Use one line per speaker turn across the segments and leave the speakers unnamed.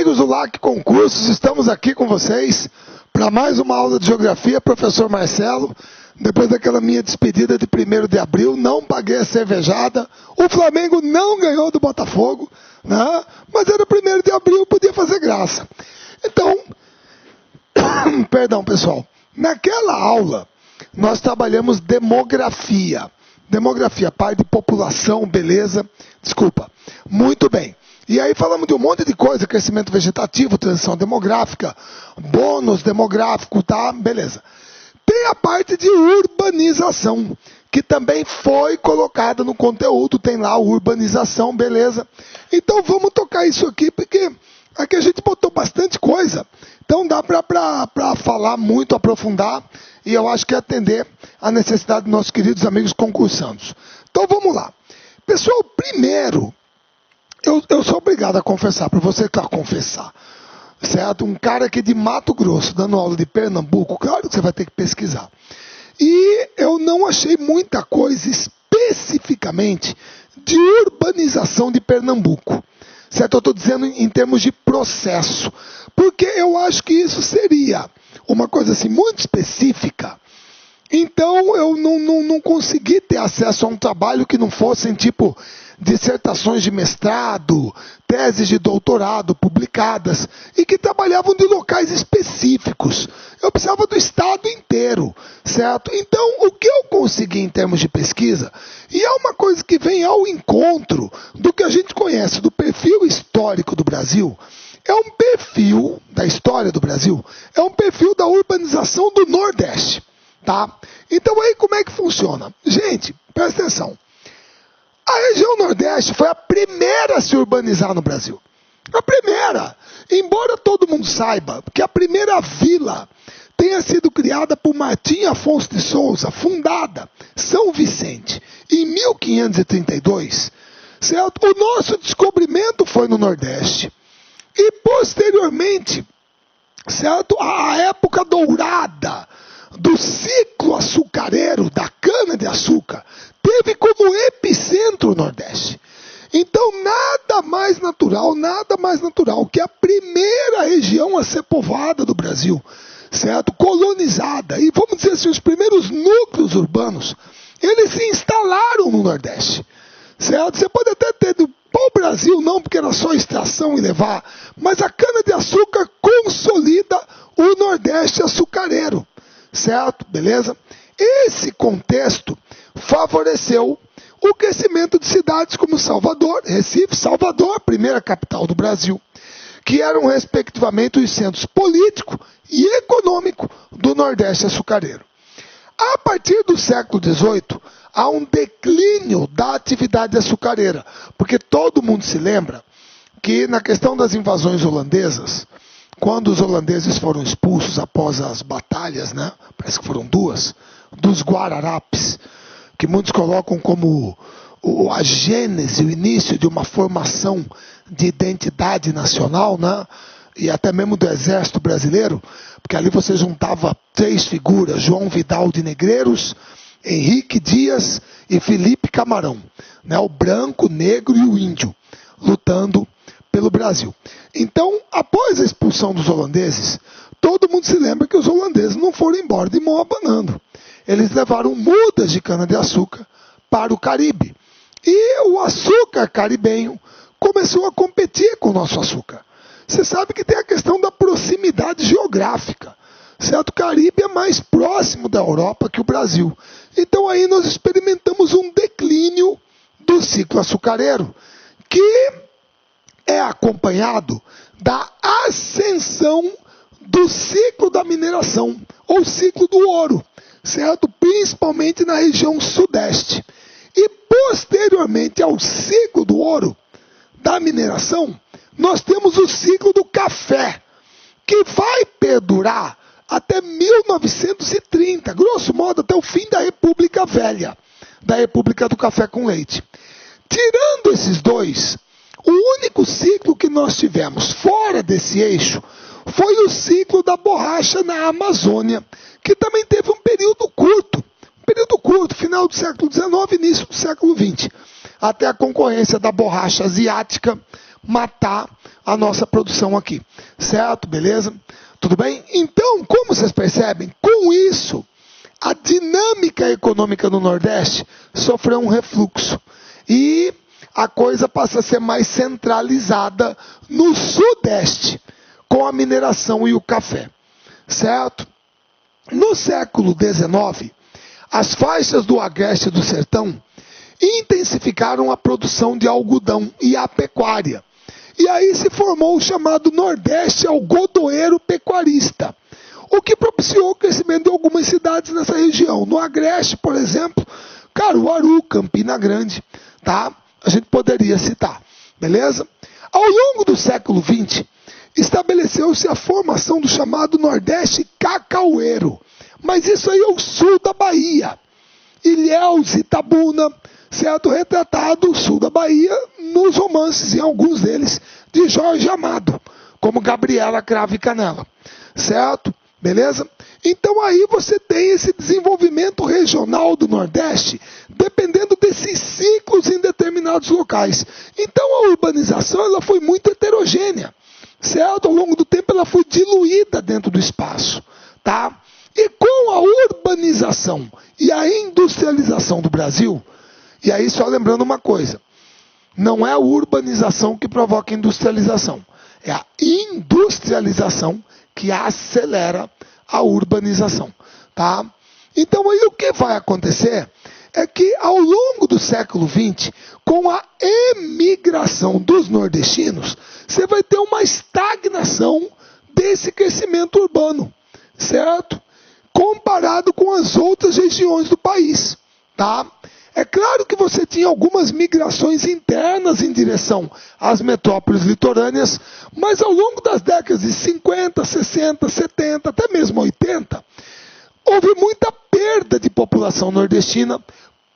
amigos do LAC Concursos, estamos aqui com vocês para mais uma aula de Geografia. Professor Marcelo, depois daquela minha despedida de 1º de abril, não paguei a cervejada, o Flamengo não ganhou do Botafogo, né? Mas era 1º de abril, podia fazer graça. Então, perdão pessoal, naquela aula nós trabalhamos demografia. Demografia, parte de população, beleza? Desculpa. Muito bem. E aí falamos de um monte de coisa, crescimento vegetativo, transição demográfica, bônus demográfico, tá? Beleza. Tem a parte de urbanização, que também foi colocada no conteúdo, tem lá urbanização, beleza? Então vamos tocar isso aqui, porque aqui a gente botou bastante coisa, então dá para falar muito, aprofundar, e eu acho que atender a necessidade dos nossos queridos amigos concursandos. Então vamos lá. Pessoal, primeiro, eu sou obrigado a confessar, para você que confessar, certo? Um cara aqui de Mato Grosso, dando aula de Pernambuco, claro que você vai ter que pesquisar. E eu não achei muita coisa especificamente de urbanização de Pernambuco. Certo? Eu estou dizendo em termos de processo, porque eu acho que isso seria uma coisa assim muito específica. Então eu não consegui ter acesso a um trabalho que não fossem tipo dissertações de mestrado, teses de doutorado publicadas e que trabalhavam de locais específicos. Eu precisava do estado inteiro, certo? Então o que eu consegui em termos de pesquisa, e é uma coisa que vem ao encontro do que a gente conhece do perfil histórico do Brasil, é um perfil da história do Brasil, é um perfil da urbanização do Nordeste. Tá? Então aí como é que funciona? Gente, presta atenção. A região Nordeste foi a primeira a se urbanizar no Brasil. A primeira. Embora todo mundo saiba que a primeira vila tenha sido criada por Martim Afonso de Souza, fundada São Vicente, em 1532, certo? O nosso descobrimento foi no Nordeste. E posteriormente, certo? A época dourada do ciclo açucareiro, da cana-de-açúcar, teve como epicentro o Nordeste. Então, nada mais natural que a primeira região a ser povoada do Brasil, certo? Colonizada. E vamos dizer assim, os primeiros núcleos urbanos, eles se instalaram no Nordeste, certo? Você pode até ter do pau-brasil, não, porque era só extração e levar, mas a cana-de-açúcar consolida o Nordeste açucareiro. Certo? Beleza? Esse contexto favoreceu o crescimento de cidades como Salvador, Recife, Salvador, a primeira capital do Brasil, que eram respectivamente os centros político e econômico do Nordeste açucareiro. A partir do século XVIII, há um declínio da atividade açucareira, porque todo mundo se lembra que na questão das invasões holandesas, quando os holandeses foram expulsos após as batalhas, né? Parece que foram 2, dos Guararapes, que muitos colocam como a gênese, o início de uma formação de identidade nacional, né? E até mesmo do Exército Brasileiro, porque ali você juntava 3 figuras, João Vidal de Negreiros, Henrique Dias e Felipe Camarão, né? O branco, o negro e o índio, lutando pelo Brasil. Então, após a expulsão dos holandeses, todo mundo se lembra que os holandeses não foram embora de mão abanando. Eles levaram mudas de cana-de-açúcar para o Caribe. E o açúcar caribenho começou a competir com o nosso açúcar. Você sabe que tem a questão da proximidade geográfica. Certo? O Caribe é mais próximo da Europa que o Brasil. Então aí nós experimentamos um declínio do ciclo açucareiro, que é acompanhado da ascensão do ciclo da mineração, ou ciclo do ouro, certo? Principalmente na região sudeste. E posteriormente ao ciclo do ouro, da mineração, nós temos o ciclo do café, que vai perdurar até 1930, grosso modo até o fim da República Velha, da República do Café com Leite. Tirando esses dois, o único ciclo que nós tivemos fora desse eixo foi o ciclo da borracha na Amazônia, que também teve um período curto, final do século XIX, início do século XX, até a concorrência da borracha asiática matar a nossa produção aqui. Certo? Beleza? Tudo bem? Então, como vocês percebem, com isso, a dinâmica econômica no Nordeste sofreu um refluxo. E a coisa passa a ser mais centralizada no Sudeste, com a mineração e o café. Certo? No século XIX, as faixas do Agreste e do Sertão intensificaram a produção de algodão e a pecuária. E aí se formou o chamado Nordeste algodoeiro pecuarista, o que propiciou o crescimento de algumas cidades nessa região. No Agreste, por exemplo, Caruaru, Campina Grande, tá? A gente poderia citar, beleza? Ao longo do século XX, estabeleceu-se a formação do chamado Nordeste cacaueiro. Mas isso aí é o sul da Bahia. Ilhéus, Itabuna, certo? Retratado o sul da Bahia nos romances, em alguns deles, de Jorge Amado, como Gabriela Cravo e Canela. Certo? Beleza? Então aí você tem esse desenvolvimento regional do Nordeste, dependendo desses ciclos em determinados locais. Então a urbanização ela foi muito heterogênea. Certo? Ao longo do tempo ela foi diluída dentro do espaço. Tá? E com a urbanização e a industrialização do Brasil, e aí só lembrando uma coisa, não é a urbanização que provoca a industrialização, é a industrialização que acelera a urbanização. Tá? Então aí o que vai acontecer é que ao longo do século XX, com a emigração dos nordestinos, você vai ter uma estagnação desse crescimento urbano, certo? Comparado com as outras regiões do país, tá? É claro que você tinha algumas migrações internas em direção às metrópoles litorâneas, mas ao longo das décadas de 50, 60, 70, até mesmo 80, houve muita perda de população nordestina,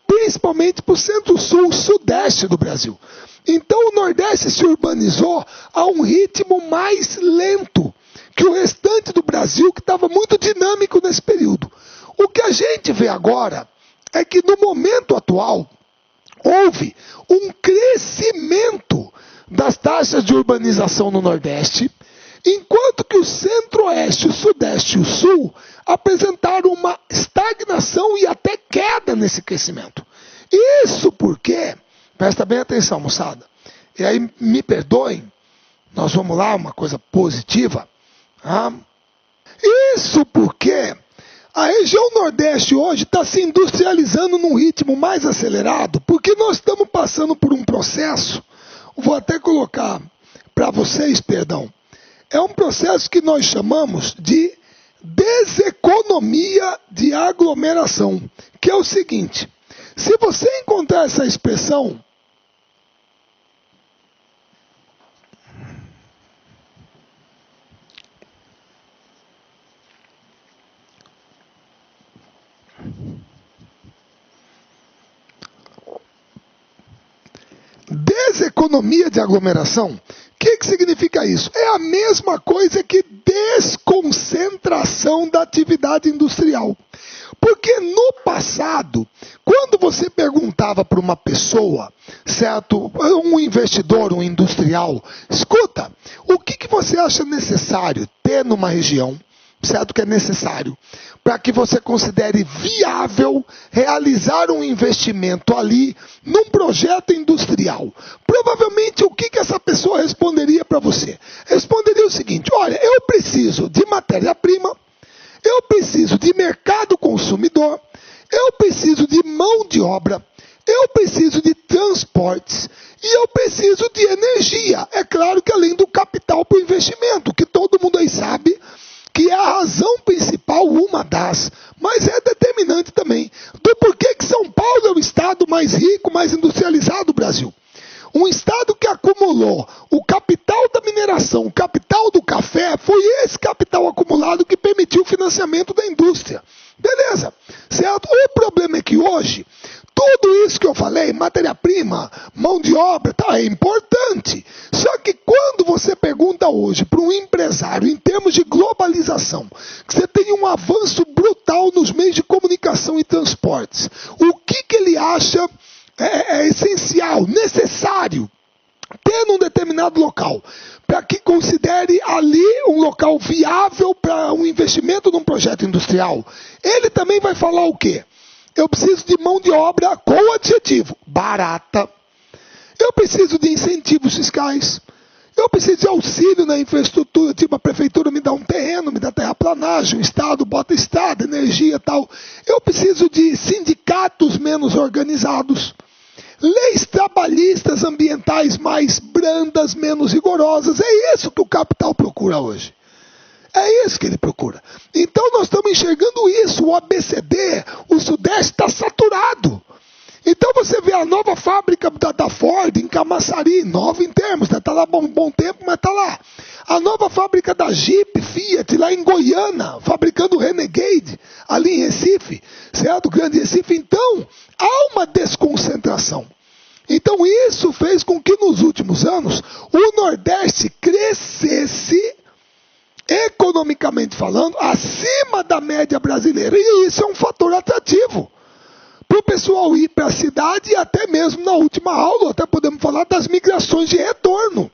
principalmente para o centro-sul, sudeste do Brasil. Então o Nordeste se urbanizou a um ritmo mais lento que o restante do Brasil, que estava muito dinâmico nesse período. O que a gente vê agora é que no momento atual houve um crescimento das taxas de urbanização no Nordeste, enquanto que o Centro-Oeste, o Sudeste e o Sul apresentaram uma estagnação e até queda nesse crescimento. Isso porque, presta bem atenção, moçada, e aí me perdoem, nós vamos lá, uma coisa positiva. Isso porque a região Nordeste hoje está se industrializando num ritmo mais acelerado, porque nós estamos passando por um processo, vou até colocar para vocês, perdão, é um processo que nós chamamos de deseconomia de aglomeração, que é o seguinte, se você encontrar essa expressão, deseconomia de aglomeração, o que significa isso? É a mesma coisa que desconcentração da atividade industrial. Porque no passado, quando você perguntava para uma pessoa, certo, um investidor, um industrial, escuta, o que você acha necessário ter numa região, certo, que é necessário, para que você considere viável realizar um investimento ali num projeto industrial? Provavelmente o que essa pessoa responderia para você? Responderia o seguinte, olha, eu preciso de matéria-prima, eu preciso de mercado consumidor, eu preciso de mão de obra, eu preciso de transportes e eu preciso de energia. É claro que além do capital para o investimento, que todo mundo aí sabe que é a razão principal, uma das, mas é determinante também, do porquê que São Paulo é o estado mais rico, mais industrializado do Brasil. Um estado que acumulou o capital da mineração, o capital do café, foi esse capital acumulado que permitiu o financiamento da indústria. Beleza, certo? O problema é que hoje, tudo isso que eu falei, matéria-prima, mão de obra, tá, é importante. Só que quando você pergunta hoje para um empresário, em termos de globalização, que você tem um avanço brutal nos meios de comunicação e transportes, o que ele acha é essencial, necessário ter num determinado local, para que considere ali um local viável para um investimento num projeto industrial, ele também vai falar o quê? Eu preciso de mão de obra com o adjetivo barata, eu preciso de incentivos fiscais, eu preciso de auxílio na infraestrutura, tipo a prefeitura me dá um terreno, me dá terraplanagem, o Estado bota estrada, energia e tal. Eu preciso de sindicatos menos organizados, leis trabalhistas ambientais mais brandas, menos rigorosas. É isso que o capital procura hoje. É isso que ele procura. Então nós estamos enxergando isso, o ABCD, o Sudeste está saturado. Então você vê a nova fábrica da Ford em Camaçari, nova em termos, está lá há um bom tempo, mas está lá. A nova fábrica da Jeep, Fiat, lá em Goiânia, fabricando o Renegade, ali em Recife, certo? Grande Recife. Então, há uma desconcentração. Então isso fez com que nos últimos anos o Nordeste crescesse, economicamente falando, acima da média brasileira. E isso é um fator atrativo para o pessoal ir para a cidade, e até mesmo na última aula, até podemos falar das migrações de retorno,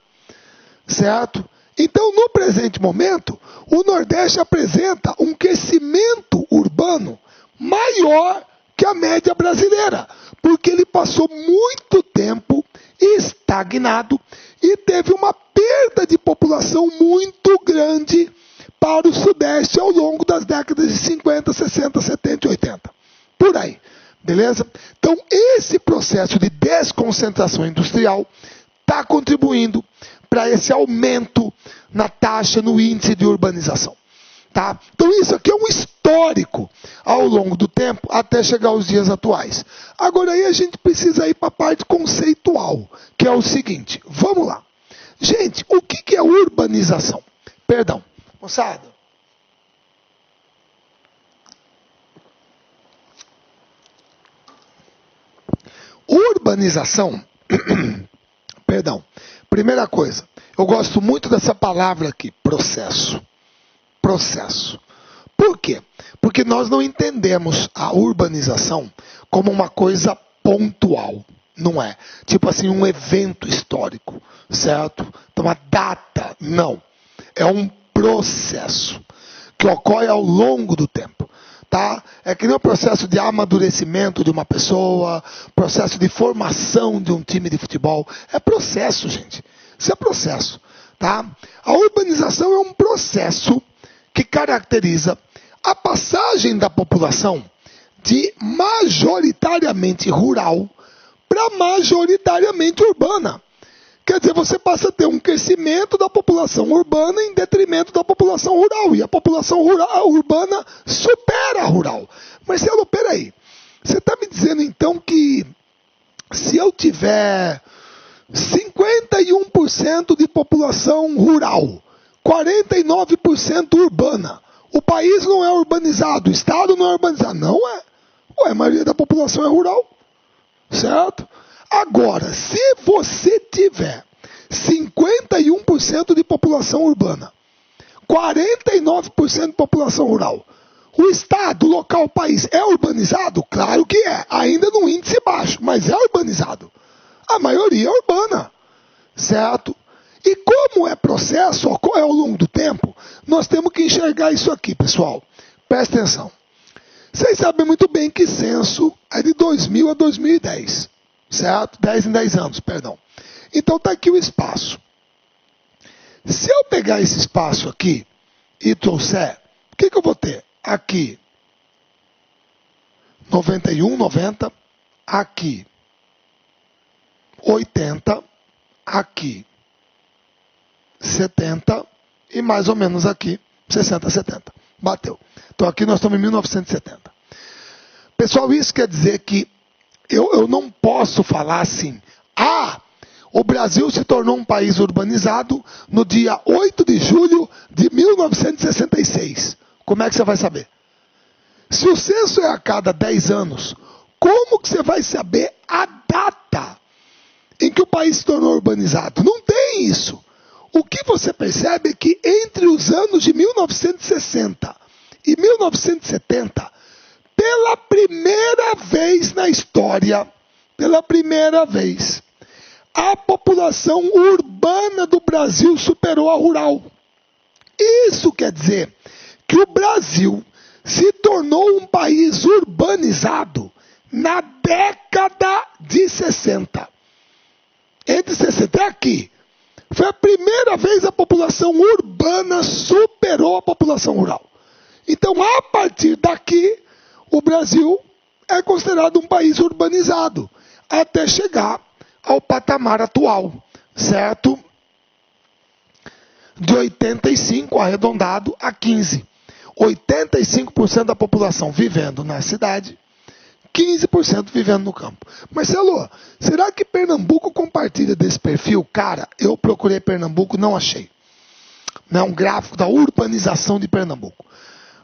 certo? Então, no presente momento, o Nordeste apresenta um crescimento urbano maior que a média brasileira, porque ele passou muito tempo estagnado e teve uma perda de população muito grande para o Sudeste ao longo das décadas de 50, 60, 70 e 80. Por aí. Beleza? Então, esse processo de desconcentração industrial está contribuindo para esse aumento na taxa, no índice de urbanização. Tá? Então, isso aqui é um histórico ao longo do tempo, até chegar aos dias atuais. Agora, aí a gente precisa ir para a parte conceitual, que é o seguinte. Vamos lá. Gente, o que é urbanização? Perdão, moçada. Urbanização, perdão, primeira coisa, eu gosto muito dessa palavra aqui, processo. Processo. Por quê? Porque nós não entendemos a urbanização como uma coisa pontual, não é? Tipo assim, um evento histórico, certo? Então, uma data, não. É um processo que ocorre ao longo do tempo. Tá? É que nem o processo de amadurecimento de uma pessoa, processo de formação de um time de futebol. É processo, gente. Isso é processo. Tá? A urbanização é um processo que caracteriza a passagem da população de majoritariamente rural para majoritariamente urbana. Quer dizer, você passa a ter um crescimento da população urbana em detrimento da população rural. E a população urbana supera a rural. Marcelo, peraí. Você está me dizendo então que se eu tiver 51% de população rural, 49% urbana, o país não é urbanizado, o estado não é urbanizado? Não é. Ué, a maioria da população é rural. Certo? Agora, se você tiver 51% de população urbana, 49% de população rural, o estado, o local, o país é urbanizado? Claro que é, ainda num índice baixo, mas é urbanizado. A maioria é urbana, certo? E como é processo, ocorre ao longo do tempo, nós temos que enxergar isso aqui, pessoal. Presta atenção. Vocês sabem muito bem que censo é de 2000 a 2010. Certo? 10 em 10 anos, perdão. Então está aqui o espaço. Se eu pegar esse espaço aqui e trouxer, o que eu vou ter? Aqui 91, 90, aqui 80, aqui 70 e mais ou menos aqui 60, 70. Bateu. Então aqui nós estamos em 1970. Pessoal, isso quer dizer que eu não posso falar assim, o Brasil se tornou um país urbanizado no dia 8 de julho de 1966. Como é que você vai saber? Se o censo é a cada 10 anos, como que você vai saber a data em que o país se tornou urbanizado? Não tem isso. O que você percebe é que entre os anos de 1960 e 1970, pela primeira vez na história, pela primeira vez, a população urbana do Brasil superou a rural. Isso quer dizer que o Brasil se tornou um país urbanizado na década de 60. Entre 60 e aqui, foi a primeira vez a população urbana superou a população rural. Então, a partir daqui, o Brasil é considerado um país urbanizado, até chegar ao patamar atual, certo? De 85, arredondado, a 15. 85% da população vivendo na cidade, 15% vivendo no campo. Marcelo, será que Pernambuco compartilha desse perfil? Cara, eu procurei Pernambuco, não achei. Não é um gráfico da urbanização de Pernambuco.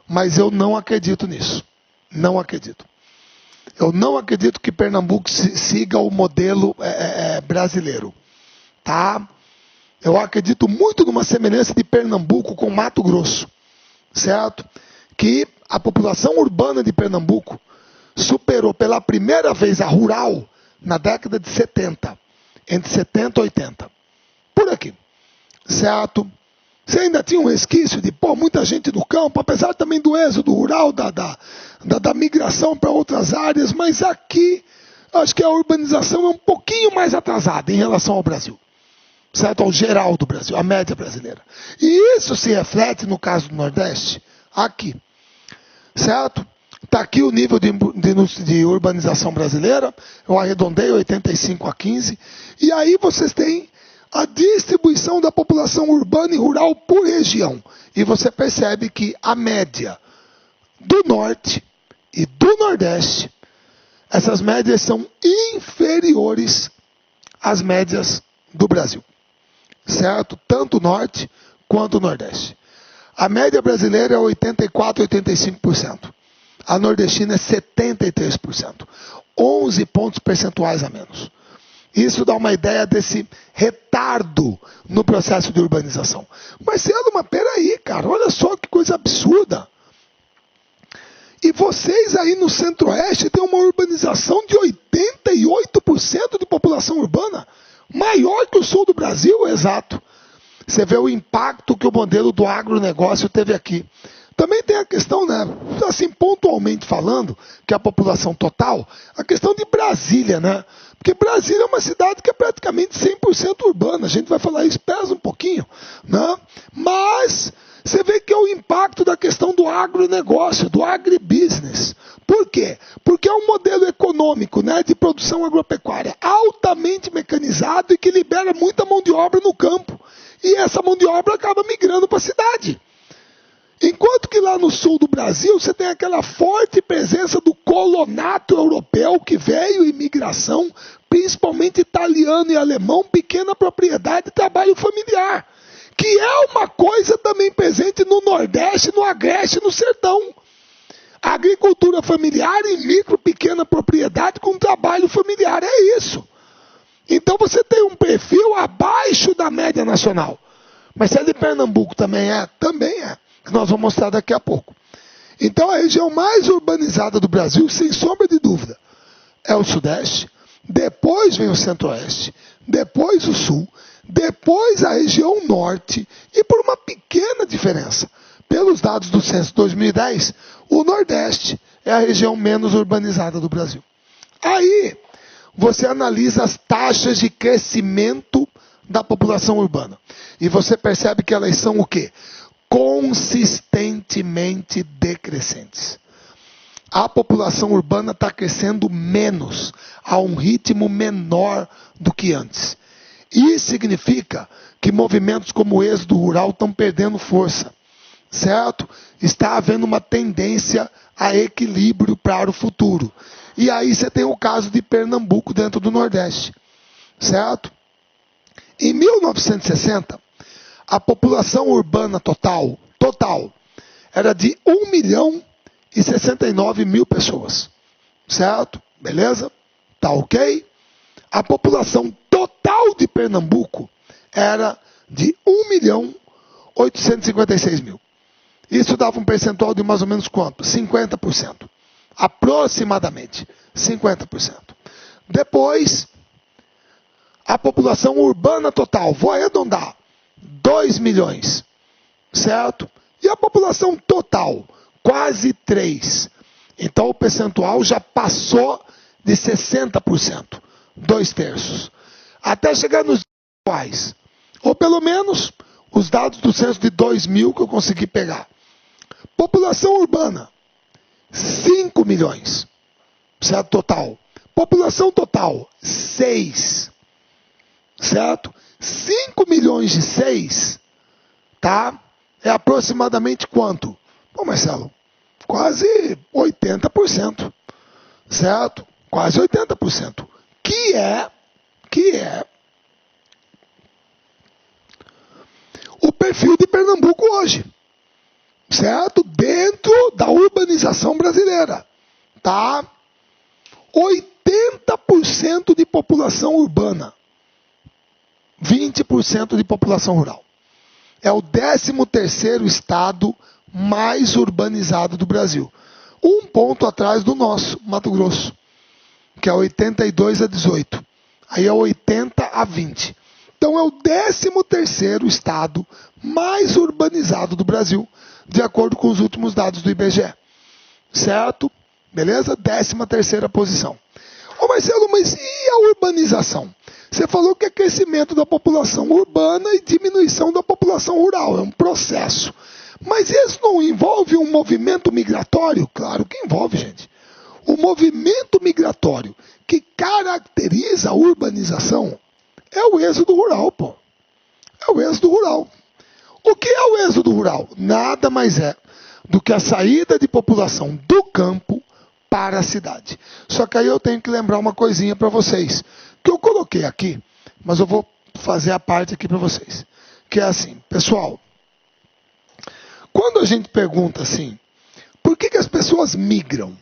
Mas eu não acredito nisso. Não acredito. Eu não acredito que Pernambuco siga o modelo brasileiro. Tá? Eu acredito muito numa semelhança de Pernambuco com Mato Grosso. Certo? Que a população urbana de Pernambuco superou pela primeira vez a rural na década de 70. Entre 70 e 80. Por aqui. Certo? Você ainda tinha um resquício de muita gente do campo, apesar também do êxodo rural, da migração para outras áreas, mas aqui acho que a urbanização é um pouquinho mais atrasada em relação ao Brasil. Certo? Ao geral do Brasil, a média brasileira. E isso se reflete no caso do Nordeste, aqui. Certo? Está aqui o nível de urbanização brasileira, eu arredondei 85 a 15, e aí vocês têm a distribuição da população urbana e rural por região. E você percebe que a média do Norte e do Nordeste, essas médias são inferiores às médias do Brasil. Certo? Tanto o Norte quanto o Nordeste. A média brasileira é 84% a 85%. A nordestina é 73%. 11 pontos percentuais a menos. Isso dá uma ideia desse retardo no processo de urbanização. Marcelo, mas peraí, cara, olha só que coisa absurda. E vocês aí no Centro-Oeste têm uma urbanização de 88% de população urbana? Maior que o sul do Brasil, exato. Você vê o impacto que o modelo do agronegócio teve aqui. Também tem a questão, né, assim, pontualmente falando, que a população total, a questão de Brasília, né? Porque Brasília é uma cidade que é praticamente 100% urbana. A gente vai falar isso, pesa um pouquinho, né? Mas você vê que é o impacto da questão do agronegócio, do agribusiness. Por quê? Porque é um modelo econômico, né, de produção agropecuária altamente mecanizado e que libera muita mão de obra no campo. E essa mão de obra acaba migrando para a cidade. Enquanto que lá no sul do Brasil você tem aquela forte presença do colonato europeu que veio, imigração, principalmente italiano e alemão, pequena propriedade e trabalho familiar. Que é uma coisa também presente no Nordeste, no Agreste, no Sertão. Agricultura familiar e micro, pequena propriedade com trabalho familiar, é isso. Então você tem um perfil abaixo da média nacional. Mas se é de Pernambuco também é, que nós vamos mostrar daqui a pouco. Então a região mais urbanizada do Brasil, sem sombra de dúvida, é o Sudeste, depois vem o Centro-Oeste, depois o Sul, depois a região Norte, e por uma pequena diferença, pelos dados do Censo 2010, o Nordeste é a região menos urbanizada do Brasil. Aí você analisa as taxas de crescimento da população urbana, e você percebe que elas são o quê? Consistentemente decrescentes. A população urbana está crescendo menos, a um ritmo menor do que antes. Isso significa que movimentos como o êxodo rural estão perdendo força, certo? Está havendo uma tendência a equilíbrio para o futuro. E aí você tem o caso de Pernambuco dentro do Nordeste, certo? Em 1960, a população urbana total era de 1.069.000 pessoas. Certo? Beleza? Tá ok? A população total de Pernambuco era de 1.856.000. Isso dava um percentual de mais ou menos quanto? 50%. Aproximadamente 50%. Depois, A população urbana total, vou arredondar, 2 milhões, certo? E a população total, quase 3. Então o percentual já passou de 60%, 2/3. Até chegar nos iguais, ou pelo menos os dados do censo de 2000 que eu consegui pegar. População urbana, 5 milhões, certo? Total. População total, 6, certo? 5 milhões de 6, tá? É aproximadamente quanto? Bom, Marcelo, quase 80%, certo? Quase 80%. Que é o perfil de Pernambuco hoje, certo? Dentro da urbanização brasileira, tá? 80% de população urbana, 20% de população rural. É o 13º estado mais urbanizado do Brasil. Um ponto atrás do nosso, Mato Grosso, que é 82-18. Aí é 80-20. Então é o 13º estado mais urbanizado do Brasil, de acordo com os últimos dados do IBGE. Certo? Beleza? 13ª posição. Ô Marcelo, mas e a urbanização? Você falou que é crescimento da população urbana e diminuição da população rural. É um processo. Mas isso não envolve um movimento migratório? Claro que envolve, gente. O movimento migratório que caracteriza a urbanização é o êxodo rural, pô. É o êxodo rural. O que é o êxodo rural? Nada mais é do que a saída de população do campo para a cidade. Só que aí eu tenho que lembrar uma coisinha para vocês, que eu coloquei aqui, mas eu vou fazer a parte aqui para vocês. Que é assim, pessoal, quando a gente pergunta assim, por que as pessoas migram?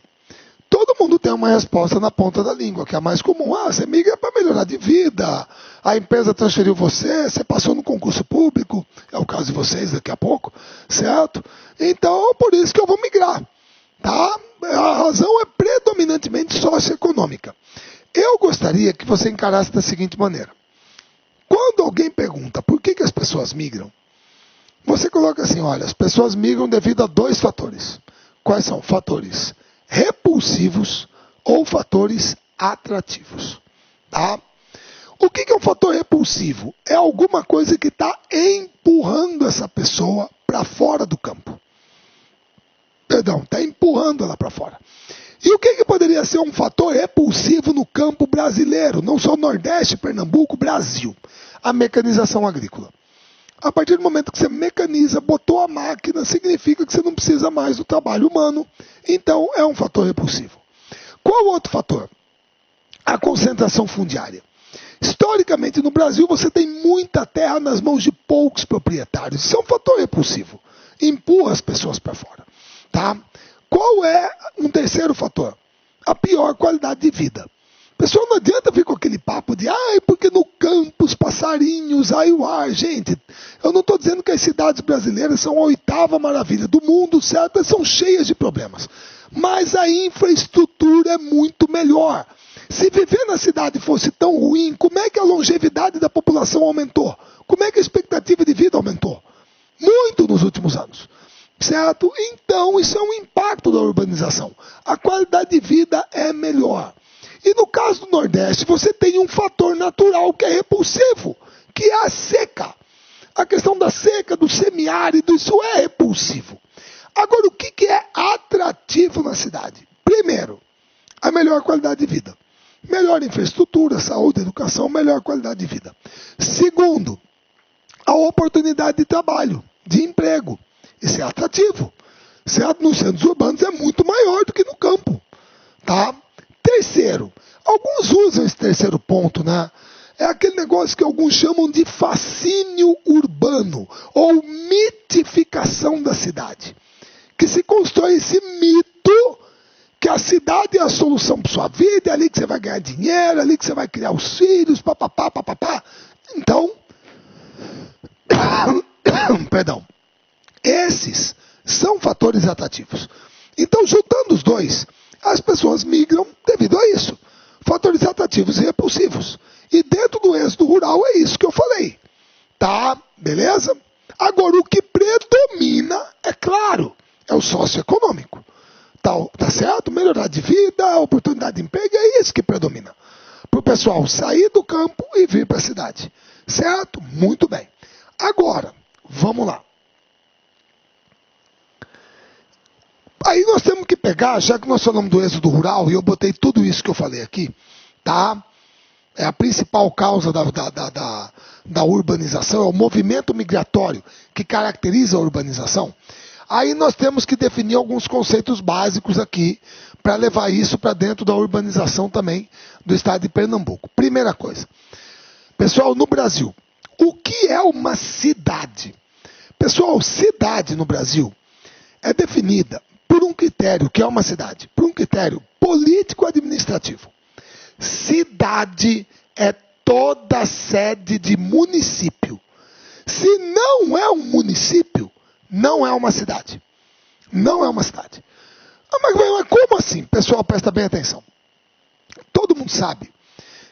Todo mundo tem uma resposta na ponta da língua, que é a mais comum. Ah, você migra para melhorar de vida, a empresa transferiu você, você passou no concurso público, é o caso de vocês daqui a pouco, certo? Então, por isso que eu vou migrar, tá? A razão é predominantemente socioeconômica. Eu gostaria que você encarasse da seguinte maneira. Quando alguém pergunta por que as pessoas migram, você coloca assim, olha, as pessoas migram devido a 2 fatores. Quais são? Fatores repulsivos ou fatores atrativos. Tá? O que é um fator repulsivo? É alguma coisa que está empurrando essa pessoa para fora do campo. Perdão, está empurrando ela para fora. E o que poderia ser um fator repulsivo no campo brasileiro? Não só Nordeste, Pernambuco, Brasil. A mecanização agrícola. A partir do momento que você mecaniza, botou a máquina, significa que você não precisa mais do trabalho humano. Então, é um fator repulsivo. Qual outro fator? A concentração fundiária. Historicamente, no Brasil, você tem muita terra nas mãos de poucos proprietários. Isso é um fator repulsivo. Empurra as pessoas para fora. Tá? Qual é um terceiro fator? A pior qualidade de vida. Pessoal, não adianta vir com aquele papo de porque no campo os passarinhos, o ar. Gente, eu não estou dizendo que as cidades brasileiras são a 8ª maravilha do mundo, certo? São cheias de problemas. Mas a infraestrutura é muito melhor. Se viver na cidade fosse tão ruim, como é que a longevidade da população aumentou? Como é que a expectativa de vida aumentou? Muito nos últimos anos. Certo? Então, isso é um impacto da urbanização. A qualidade de vida é melhor. E no caso do Nordeste, você tem um fator natural que é repulsivo, que é a seca. A questão da seca, do semiárido, isso é repulsivo. Agora, o que é atrativo na cidade? Primeiro, a melhor qualidade de vida. Melhor infraestrutura, saúde, educação, melhor qualidade de vida. Segundo, a oportunidade de trabalho, de emprego. Isso é atrativo. Certo? Nos centros urbanos é muito maior do que no campo. Tá? Terceiro, alguns usam esse terceiro ponto, né? É aquele negócio que alguns chamam de fascínio urbano, ou mitificação da cidade. Que se constrói esse mito que a cidade é a solução para sua vida, é ali que você vai ganhar dinheiro, é ali que você vai criar os filhos, papapá, papapá. Então, perdão, esses são fatores atrativos. Então, juntando os dois, as pessoas migram devido a isso. Fatores atrativos e repulsivos. E dentro do êxodo rural é isso que eu falei. Tá? Beleza? Agora, o que predomina, é claro, é o socioeconômico. Tá certo? Melhorar de vida, oportunidade de emprego, é isso que predomina. Para o pessoal sair do campo e vir para a cidade. Certo? Muito bem. Agora, vamos lá. Aí nós temos que pegar, já que nós falamos do êxodo rural, e eu botei tudo isso que eu falei aqui, tá? É a principal causa da urbanização, é o movimento migratório que caracteriza a urbanização. Aí nós temos que definir alguns conceitos básicos aqui para levar isso para dentro da urbanização também do estado de Pernambuco. Primeira coisa, pessoal, no Brasil, o que é uma cidade? Pessoal, cidade no Brasil é definida por um critério, que é uma cidade, por um critério político-administrativo. Cidade é toda sede de município. Se não é um município, não é uma cidade. Não é uma cidade. Mas como assim? Pessoal, presta bem atenção. Todo mundo sabe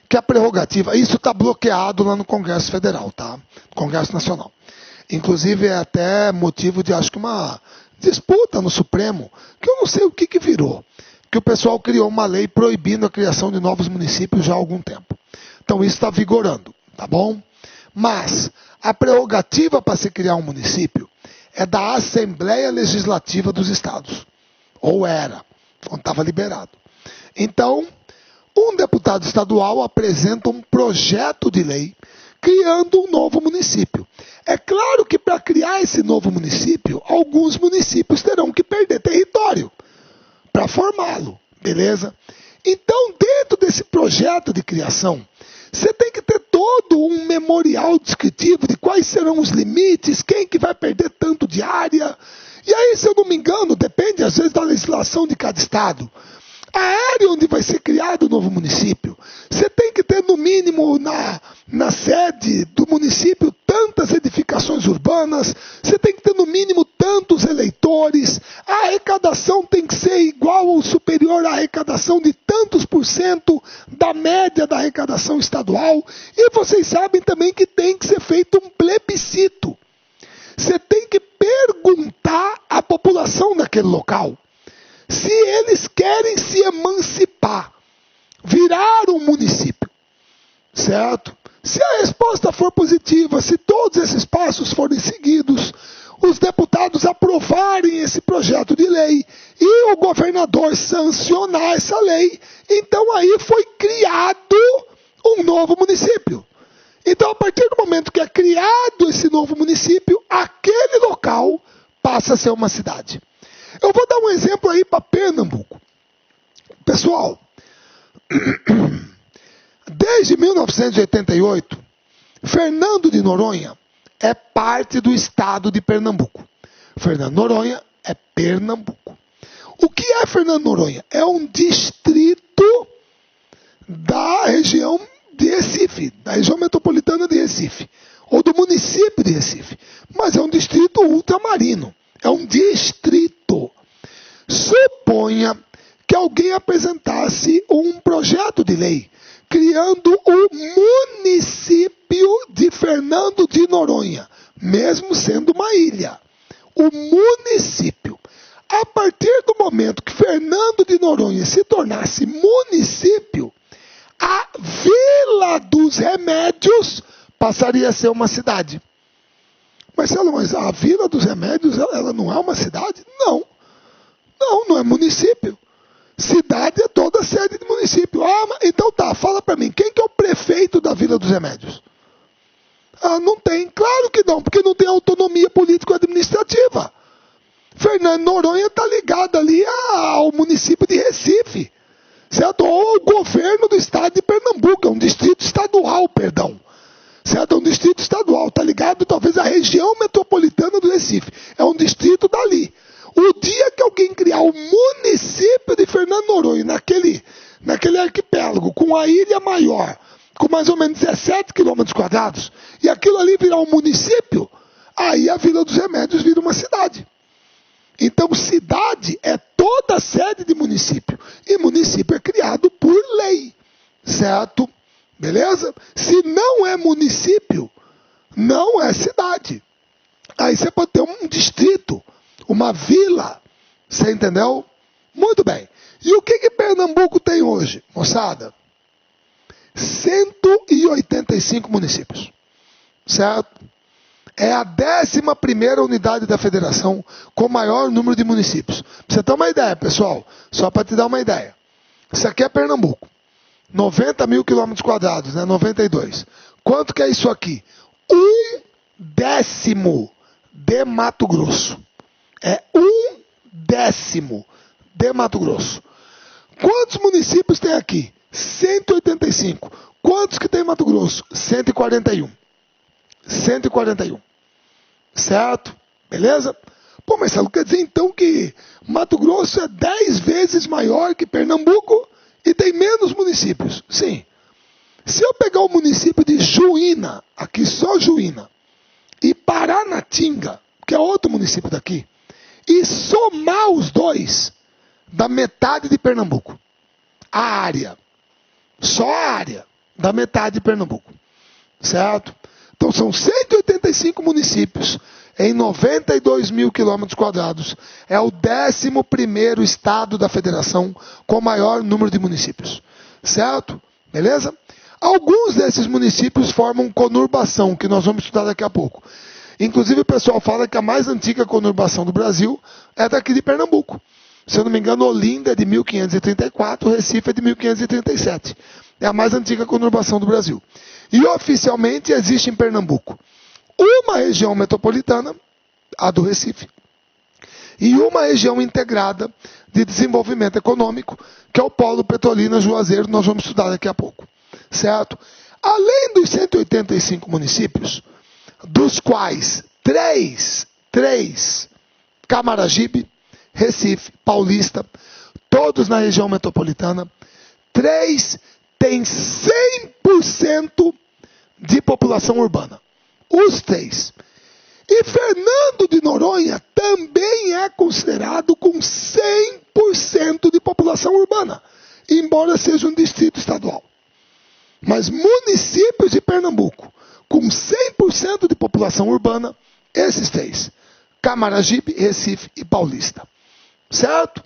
que a prerrogativa, isso está bloqueado lá no Congresso Federal, tá? Congresso Nacional. Inclusive é até motivo de, acho que uma disputa no Supremo, que eu não sei o que virou. Que o pessoal criou uma lei proibindo a criação de novos municípios já há algum tempo. Então isso está vigorando, tá bom? Mas a prerrogativa para se criar um município é da Assembleia Legislativa dos Estados. Ou era, quando estava liberado. Então, um deputado estadual apresenta um projeto de lei criando um novo município. É claro que para criar esse novo município, alguns municípios terão que perder território para formá-lo, beleza? Então, dentro desse projeto de criação, você tem que ter todo um memorial descritivo de quais serão os limites, quem que vai perder tanto de área. E aí, se eu não me engano, depende às vezes da legislação de cada estado. A área onde vai ser criado o novo município, você tem que ter no mínimo na sede do município tantas edificações urbanas, você tem que ter no mínimo tantos eleitores, a arrecadação tem que ser igual ou superior à arrecadação de tantos por cento da média da arrecadação estadual, e vocês sabem também que tem que ser feito um plebiscito. Você tem que perguntar à população daquele local se eles querem se emancipar, virar um município, certo? Se a resposta for positiva, se todos esses passos forem seguidos, os deputados aprovarem esse projeto de lei e o governador sancionar essa lei, então aí foi criado um novo município. Então, a partir do momento que é criado esse novo município, aquele local passa a ser uma cidade. Eu vou dar um exemplo aí para Pernambuco. Pessoal, desde 1988, Fernando de Noronha é parte do estado de Pernambuco. Fernando de Noronha é Pernambuco. O que é Fernando de Noronha? É um distrito da região de Recife, da região metropolitana de Recife, ou do município de Recife. Mas é um distrito ultramarino. É um distrito. Suponha que alguém apresentasse um projeto de lei criando o município de Fernando de Noronha, mesmo sendo uma ilha. O município. A partir do momento que Fernando de Noronha se tornasse município, a Vila dos Remédios passaria a ser uma cidade. Mas a Vila dos Remédios, ela não é uma cidade? Não. Não é município. Cidade é toda sede de município. Então tá, fala para mim, quem que é o prefeito da Vila dos Remédios? Não tem. Claro que não, porque não tem autonomia político-administrativa. Fernando Noronha está ligado ali ao município de Recife, certo? Ou ao governo do estado de Pernambuco, é um distrito estadual, perdão. Certo? É um distrito estadual, está ligado talvez à região metropolitana do Recife. É um distrito dali. O dia que alguém criar o município de Fernando Noronha, naquele arquipélago, com a ilha maior, com mais ou menos 17 km², e aquilo ali virar um município, aí a Vila dos Remédios vira uma cidade. Então, cidade é toda a sede de município. E município é criado por lei, certo? Beleza? Se não é município, não é cidade. Aí você pode ter um distrito, uma vila. Você entendeu? Muito bem. E o que Pernambuco tem hoje, moçada? 185 municípios. Certo? É a 11ª unidade da federação com maior número de municípios. Pra você ter uma ideia, pessoal, só para te dar uma ideia. Isso aqui é Pernambuco. 90 mil quilômetros quadrados, né? 92. Quanto que é isso aqui? 1/10 de Mato Grosso. É 1/10 de Mato Grosso. Quantos municípios tem aqui? 185. Quantos que tem em Mato Grosso? 141. 141. Certo? Beleza? Pô, Marcelo, quer dizer então que Mato Grosso é 10 vezes maior que Pernambuco e tem menos municípios? Sim. Se eu pegar o município de Juína, aqui só Juína, e Paranatinga, que é outro município daqui, e somar os dois, dá metade de Pernambuco. A área. Só a área da metade de Pernambuco. Certo? Então são 185 municípios em 92 mil quilômetros quadrados. É o 11º estado da federação com maior número de municípios. Certo? Beleza? Alguns desses municípios formam conurbação, que nós vamos estudar daqui a pouco. Inclusive o pessoal fala que a mais antiga conurbação do Brasil é daqui de Pernambuco. Se eu não me engano, Olinda é de 1534, Recife é de 1537. É a mais antiga conurbação do Brasil. E oficialmente existe em Pernambuco uma região metropolitana, a do Recife, e uma região integrada de desenvolvimento econômico, que é o Polo Petrolina Juazeiro, nós vamos estudar daqui a pouco. Certo? Além dos 185 municípios, dos quais três, Camaragibe, Recife, Paulista, todos na região metropolitana, 3 têm 100% de população urbana. Os 3. E Fernando de Noronha também é considerado com 100% de população urbana, embora seja um distrito estadual. Mas municípios de Pernambuco, com 100% de população urbana, esses 3. Camaragibe, Recife e Paulista. Certo?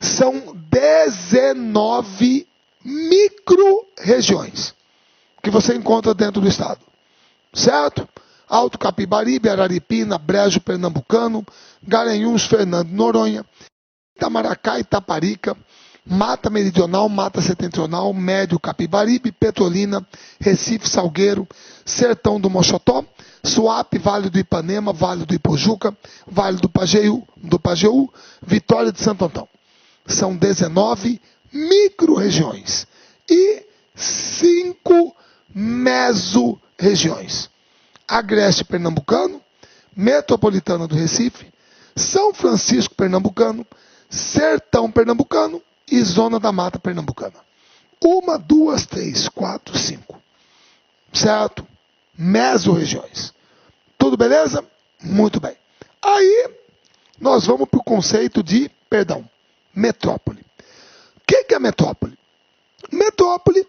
São 19 micro-regiões que você encontra dentro do estado. Certo? Alto Capibaribe, Araripina, Brejo Pernambucano, Garanhuns, Fernando de Noronha, Itamaracá, Itaparica, Mata Meridional, Mata Setentrional, Médio Capibaribe, Petrolina, Recife, Salgueiro, Sertão do Moxotó, Suape, Vale do Ipanema, Vale do Ipojuca, Vale do Pajeú, Vitória de Santo Antão. São 19 micro-regiões e 5 meso-regiões. Agreste Pernambucano, Metropolitana do Recife, São Francisco Pernambucano, Sertão Pernambucano e Zona da Mata Pernambucana. 1, 2, 3, 4, 5. Certo? Meso-regiões. Tudo beleza? Muito bem. Aí, nós vamos para o conceito de, metrópole. O que é metrópole? Metrópole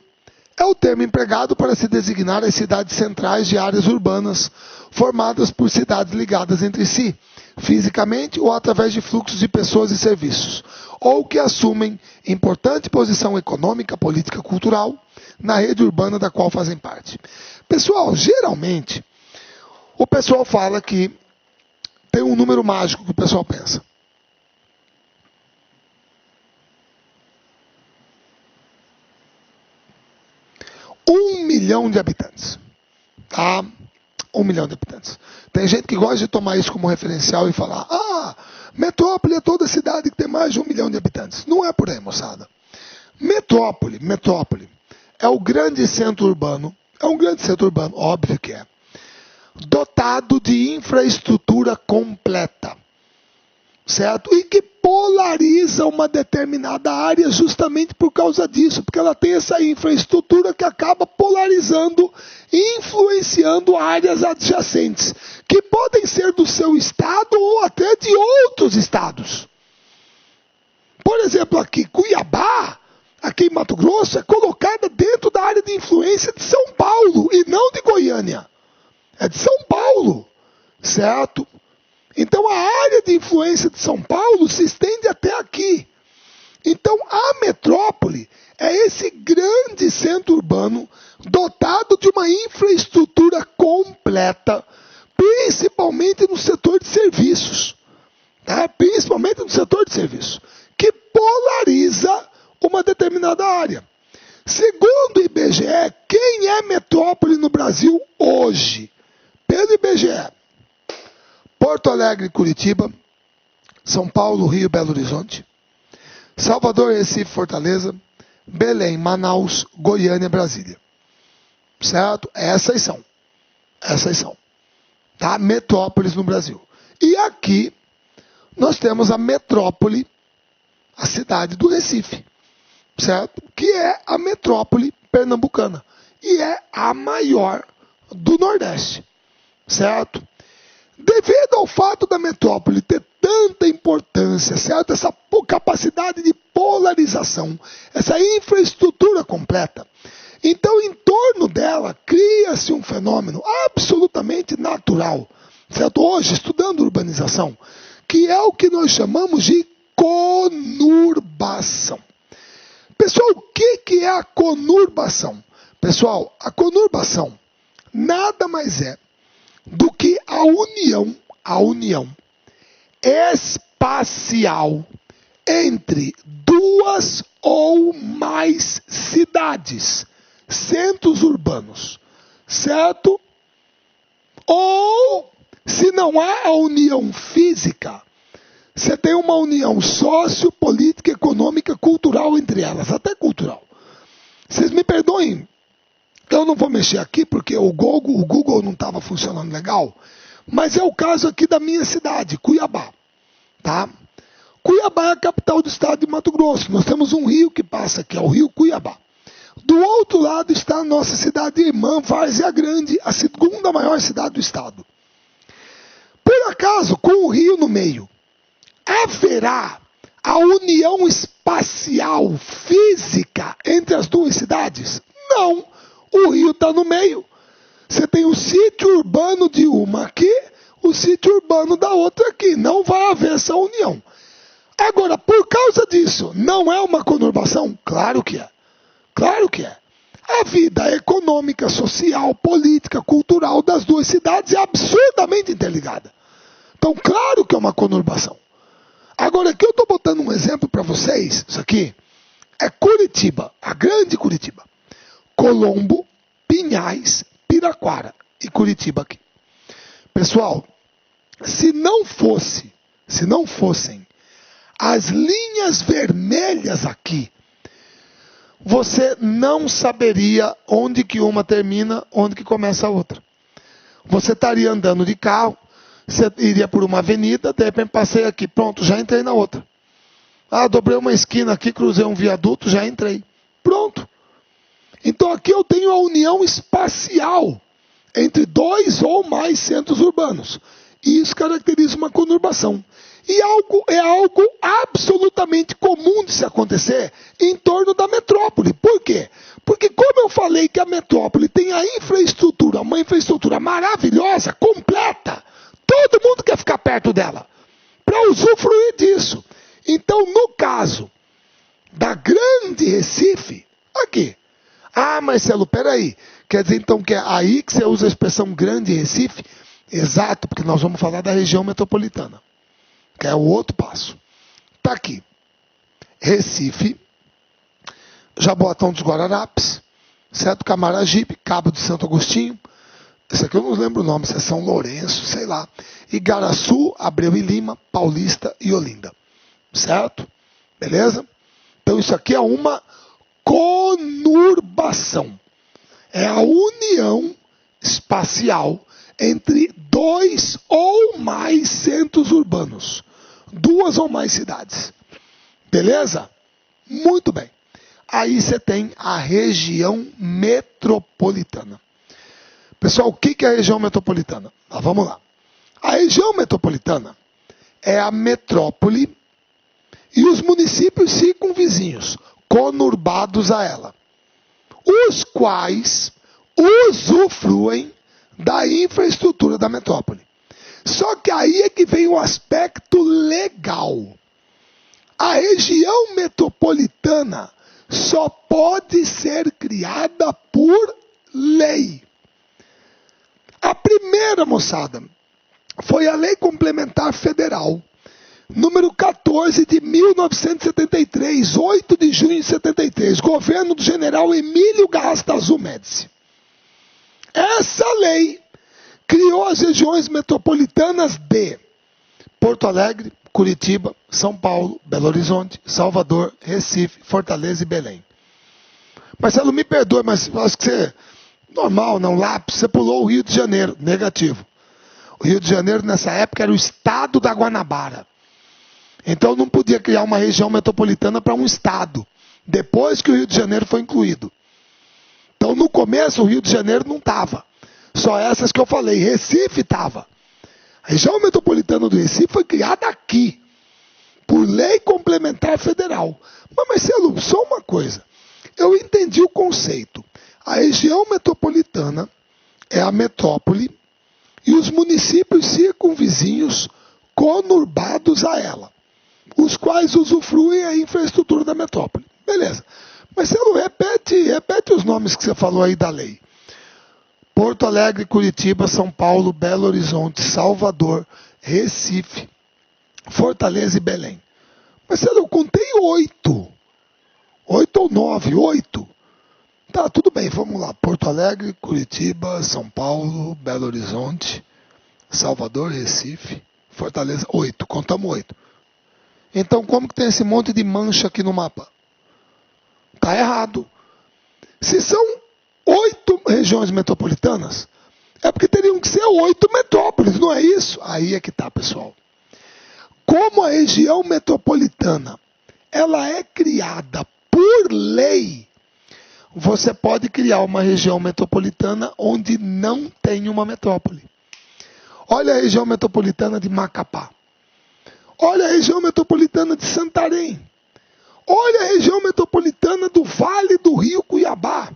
é o termo empregado para se designar as cidades centrais de áreas urbanas, formadas por cidades ligadas entre si, fisicamente ou através de fluxos de pessoas e serviços, ou que assumem importante posição econômica, política, cultural na rede urbana da qual fazem parte. Pessoal, geralmente, o pessoal fala que tem um número mágico que o pessoal pensa. 1 milhão de habitantes. Tá? 1 milhão de habitantes. Tem gente que gosta de tomar isso como referencial e falar: metrópole é toda cidade que tem mais de 1 milhão de habitantes. Não é por aí, moçada. Metrópole é o grande centro urbano. É um grande centro urbano, óbvio que é. Dotado de infraestrutura completa. Certo? E que polariza uma determinada área justamente por causa disso, porque ela tem essa infraestrutura que acaba polarizando e influenciando áreas adjacentes, que podem ser do seu estado ou até de outros estados. Por exemplo, aqui, Cuiabá, aqui em Mato Grosso, é colocada dentro da área de influência de São Paulo e não de Goiânia. É de São Paulo, certo? Então a área de influência de São Paulo se estende até aqui. Então a metrópole é esse grande centro urbano dotado de uma infraestrutura completa, principalmente no setor de serviços, tá? Principalmente no setor de serviços, que polariza uma determinada área. Segundo o IBGE, quem é metrópole no Brasil hoje? Pelo IBGE, Porto Alegre e Curitiba, São Paulo, Rio e Belo Horizonte, Salvador, Recife, Fortaleza, Belém, Manaus, Goiânia e Brasília. Certo? Essas são. Tá? Metrópoles no Brasil. E aqui nós temos a metrópole, a cidade do Recife. Certo? Que é a metrópole pernambucana. E é a maior do Nordeste. Certo? Devido ao fato da metrópole ter tanta importância, certo? Essa capacidade de polarização, essa infraestrutura completa, então em torno dela cria-se um fenômeno absolutamente natural, certo? Hoje, estudando urbanização, que é o que nós chamamos de conurbação. Pessoal, o que é a conurbação? Pessoal, a conurbação nada mais é do que a união espacial entre duas ou mais cidades, centros urbanos, certo? Ou, se não há a união física, você tem uma união sociopolítica, econômica, cultural entre elas, até cultural. Vocês me perdoem, eu não vou mexer aqui porque o Google não estava funcionando legal, mas é o caso aqui da minha cidade, Cuiabá. Tá? Cuiabá é a capital do estado de Mato Grosso. Nós temos um rio que passa aqui, é o rio Cuiabá. Do outro lado está a nossa cidade irmã, Várzea Grande, a segunda maior cidade do estado. Por acaso, com o rio no meio, haverá a união espacial, física, entre as duas cidades? Não. O rio está no meio. Você tem o sítio urbano de uma aqui, o sítio urbano da outra aqui. Não vai haver essa união. Agora, por causa disso, não é uma conurbação? Claro que é. Claro que é. A vida econômica, social, política, cultural das duas cidades é absurdamente interligada. Então, claro que é uma conurbação. Agora, aqui eu estou botando um exemplo para vocês. Isso aqui é Curitiba, a grande Curitiba. Colombo, Pinhais, Piraquara e Curitiba aqui. Pessoal, se não fossem as linhas vermelhas aqui, você não saberia onde que uma termina, onde que começa a outra. Você estaria andando de carro, você iria por uma avenida, de repente passei aqui, pronto, já entrei na outra. Ah, dobrei uma esquina aqui, cruzei um viaduto, já entrei. Pronto. Então aqui eu tenho a união espacial entre dois ou mais centros urbanos. E isso caracteriza uma conurbação. E é algo absolutamente comum de se acontecer em torno da metrópole. Por quê? Porque como eu falei que a metrópole tem a infraestrutura, uma infraestrutura maravilhosa, completa, todo mundo quer ficar perto dela para usufruir disso. Então, no caso da grande Recife, aqui. Ah, Marcelo, peraí. Quer dizer então que é aí que você usa a expressão grande Recife? Exato, porque nós vamos falar da região metropolitana, que é o outro passo. Está aqui. Recife, Jaboatão dos Guararapes, certo? Camaragibe, Cabo de Santo Agostinho. Esse aqui eu não lembro o nome, se é São Lourenço, sei lá. Igaraçu, Abreu e Lima, Paulista e Olinda. Certo? Beleza? Então isso aqui é uma conurbação. É a união espacial entre dois ou mais centros urbanos. Duas ou mais cidades. Beleza? Muito bem. Aí você tem a região metropolitana. Pessoal, o que é a região metropolitana? Vamos lá. A região metropolitana é a metrópole e os municípios circunvizinhos, conurbados a ela, os quais usufruem da infraestrutura da metrópole. Só que aí é que vem o aspecto legal. A região metropolitana só pode ser criada por lei. A primeira, moçada, foi a Lei Complementar Federal, número 14 de 1973, 8 de junho de 73, governo do general Emílio Garrastazu Médici. Essa lei criou as regiões metropolitanas de Porto Alegre, Curitiba, São Paulo, Belo Horizonte, Salvador, Recife, Fortaleza e Belém. Marcelo, me perdoe, mas acho que você, normal, não lápis, você pulou o Rio de Janeiro, negativo. O Rio de Janeiro nessa época era o estado da Guanabara. Então não podia criar uma região metropolitana para um estado, depois que o Rio de Janeiro foi incluído. Então no começo o Rio de Janeiro não estava. Só essas que eu falei, Recife estava. A região metropolitana do Recife foi criada aqui, por lei complementar federal. Mas Marcelo, só uma coisa. Eu entendi o conceito. A região metropolitana é a metrópole e os municípios circunvizinhos conurbados a ela, os quais usufruem a infraestrutura da metrópole. Beleza. Marcelo, repete os nomes que você falou aí da lei. Porto Alegre, Curitiba, São Paulo, Belo Horizonte, Salvador, Recife, Fortaleza e Belém. Marcelo, eu contei 8. 8 ou 9, 8. Tá, tudo bem, vamos lá. Porto Alegre, Curitiba, São Paulo, Belo Horizonte, Salvador, Recife, Fortaleza, 8. Contamos 8. Então, como que tem esse monte de mancha aqui no mapa? Tá errado. Se são 8 regiões metropolitanas, é porque teriam que ser 8 metrópoles, não é isso? Aí é que tá, pessoal. Como a região metropolitana, ela é criada por lei, você pode criar uma região metropolitana onde não tem uma metrópole. Olha a região metropolitana de Macapá. Olha a região metropolitana de Santarém. Olha a região metropolitana do Vale do Rio Cuiabá.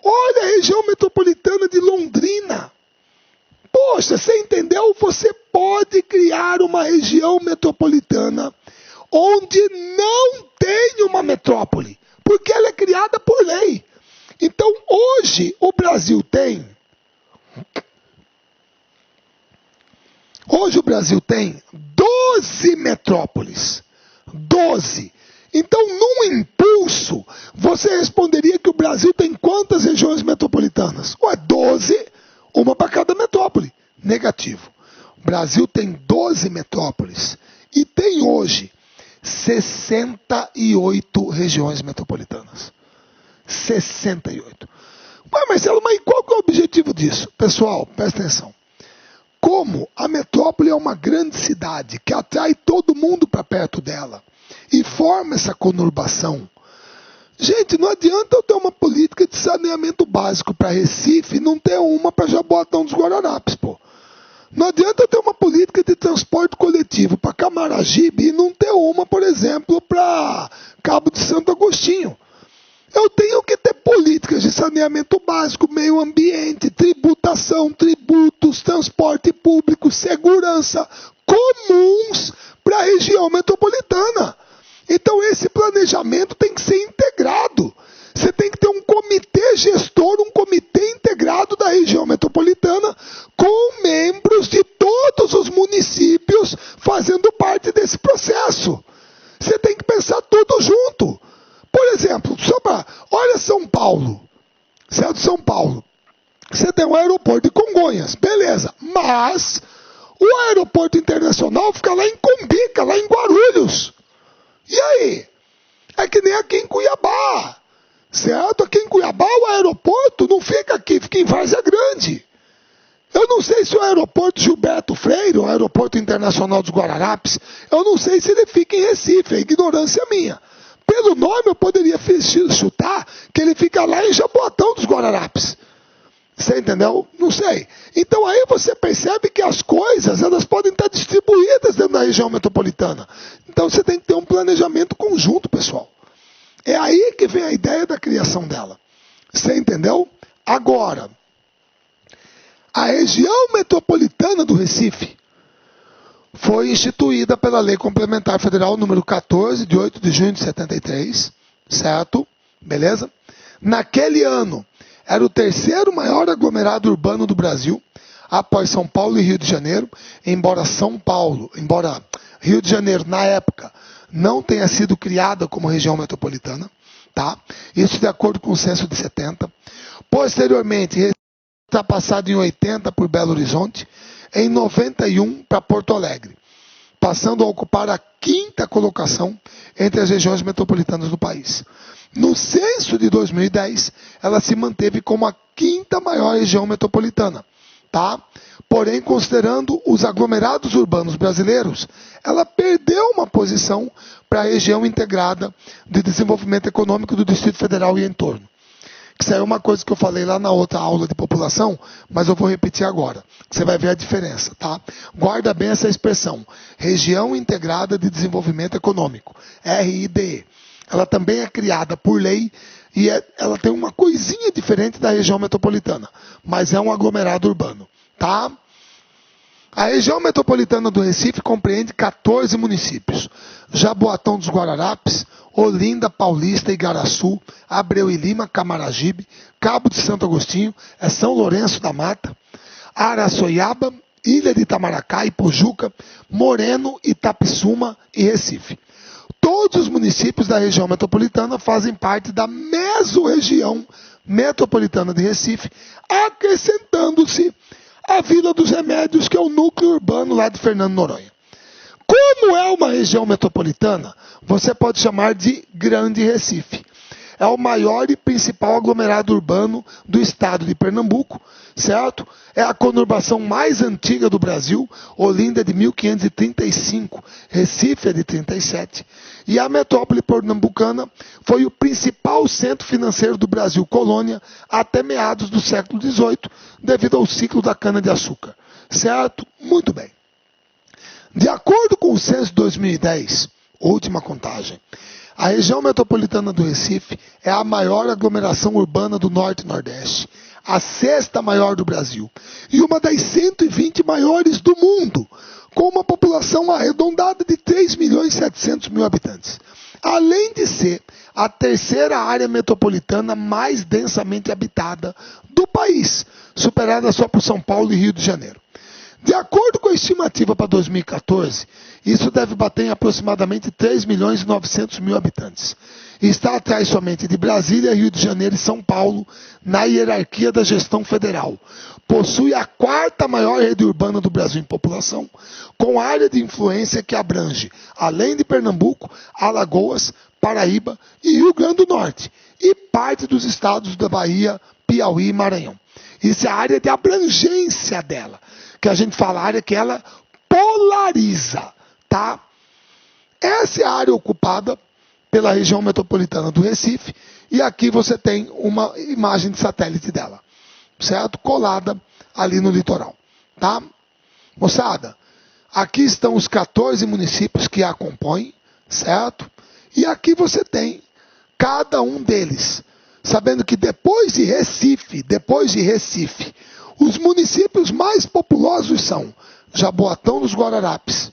Olha a região metropolitana de Londrina. Poxa, você entendeu? Você pode criar uma região metropolitana onde não tem uma metrópole, porque ela é criada por lei. Então, hoje, o Brasil tem 12 metrópoles. 12. Então, num impulso, você responderia que o Brasil tem quantas regiões metropolitanas? 12, uma para cada metrópole. Negativo. O Brasil tem 12 metrópoles e tem hoje 68 regiões metropolitanas. 68. Mas Marcelo, qual que é o objetivo disso? Pessoal, presta atenção. Como a metrópole é uma grande cidade que atrai todo mundo para perto dela e forma essa conurbação. Gente, não adianta eu ter uma política de saneamento básico para Recife e não ter uma para Jaboatão dos Guararapes, pô. Não adianta eu ter uma política de transporte coletivo para Camaragibe e não ter uma, por exemplo, para Cabo de Santo Agostinho. Eu tenho que ter políticas de saneamento básico, meio ambiente, tributação, tributos, transporte público, segurança, comuns para a região metropolitana. Então esse planejamento tem que ser integrado. Você tem que ter um comitê gestor, um comitê integrado da região metropolitana, com membros de todos os municípios fazendo parte desse processo. Você tem que pensar tudo junto. Por exemplo, olha São Paulo, certo? São Paulo. Você tem o aeroporto de Congonhas, beleza. Mas o aeroporto internacional fica lá em Cumbica, lá em Guarulhos. E aí? É que nem aqui em Cuiabá, certo? Aqui em Cuiabá o aeroporto não fica aqui, fica em Várzea Grande. Eu não sei se o aeroporto Gilberto Freire, o aeroporto internacional dos Guararapes, eu não sei se ele fica em Recife, é ignorância minha. Pelo nome eu poderia chutar que ele fica lá em Jaboatão dos Guararapes. Você entendeu? Não sei. Então aí você percebe que as coisas elas podem estar distribuídas dentro da região metropolitana. Então você tem que ter um planejamento conjunto, pessoal. É aí que vem a ideia da criação dela. Você entendeu? Agora, a região metropolitana do Recife foi instituída pela Lei Complementar Federal número 14, de 8 de junho de 73, certo? Beleza? Naquele ano, era o terceiro maior aglomerado urbano do Brasil, após São Paulo e Rio de Janeiro, embora Rio de Janeiro, na época, não tenha sido criada como região metropolitana, tá? Isso de acordo com o censo de 70. Posteriormente, ultrapassado em 80 por Belo Horizonte, em 91 para Porto Alegre, passando a ocupar a quinta colocação entre as regiões metropolitanas do país. No censo de 2010, ela se manteve como a quinta maior região metropolitana, tá? Porém, considerando os aglomerados urbanos brasileiros, ela perdeu uma posição para a região integrada de desenvolvimento econômico do Distrito Federal e entorno. Isso é uma coisa que eu falei lá na outra aula de população, mas eu vou repetir agora. Você vai ver a diferença, tá? Guarda bem essa expressão. Região Integrada de Desenvolvimento Econômico, RIDE. Ela também é criada por lei e ela tem uma coisinha diferente da região metropolitana, mas é um aglomerado urbano, tá? A região metropolitana do Recife compreende 14 municípios. Jaboatão dos Guararapes, Olinda, Paulista, Igaraçu, Abreu e Lima, Camaragibe, Cabo de Santo Agostinho, São Lourenço da Mata, Araçoiaba, Ilha de Itamaracá, Ipojuca, Moreno, Itapissuma e Recife. Todos os municípios da região metropolitana fazem parte da mesorregião metropolitana de Recife, acrescentando-se a Vila dos Remédios, que é o núcleo urbano lá de Fernando Noronha. Como é uma região metropolitana, você pode chamar de Grande Recife. É o maior e principal aglomerado urbano do estado de Pernambuco, certo? É a conurbação mais antiga do Brasil, Olinda é de 1535, Recife é de 37. E a metrópole pernambucana foi o principal centro financeiro do Brasil colônia até meados do século XVIII, devido ao ciclo da cana-de-açúcar. Certo? Muito bem. De acordo com o censo de 2010, última contagem, a região metropolitana do Recife é a maior aglomeração urbana do Norte e Nordeste, a sexta maior do Brasil e uma das 120 maiores do mundo, com uma população arredondada de 3.700.000 habitantes. Além de ser a terceira área metropolitana mais densamente habitada do país, superada só por São Paulo e Rio de Janeiro. De acordo com a estimativa para 2014, isso deve bater em aproximadamente 3.900.000 habitantes. E está atrás somente de Brasília, Rio de Janeiro e São Paulo na hierarquia da gestão federal. Possui a quarta maior rede urbana do Brasil em população, com área de influência que abrange, além de Pernambuco, Alagoas, Paraíba e Rio Grande do Norte, e parte dos estados da Bahia, Piauí e Maranhão. Isso é a área de abrangência dela, que a gente fala, a área que ela polariza, tá? Essa é a área ocupada pela região metropolitana do Recife, e aqui você tem uma imagem de satélite dela, certo? Colada ali no litoral, tá? Moçada, aqui estão os 14 municípios que a compõem, certo? E aqui você tem cada um deles, sabendo que depois de Recife, os municípios mais populosos são Jaboatão dos Guararapes,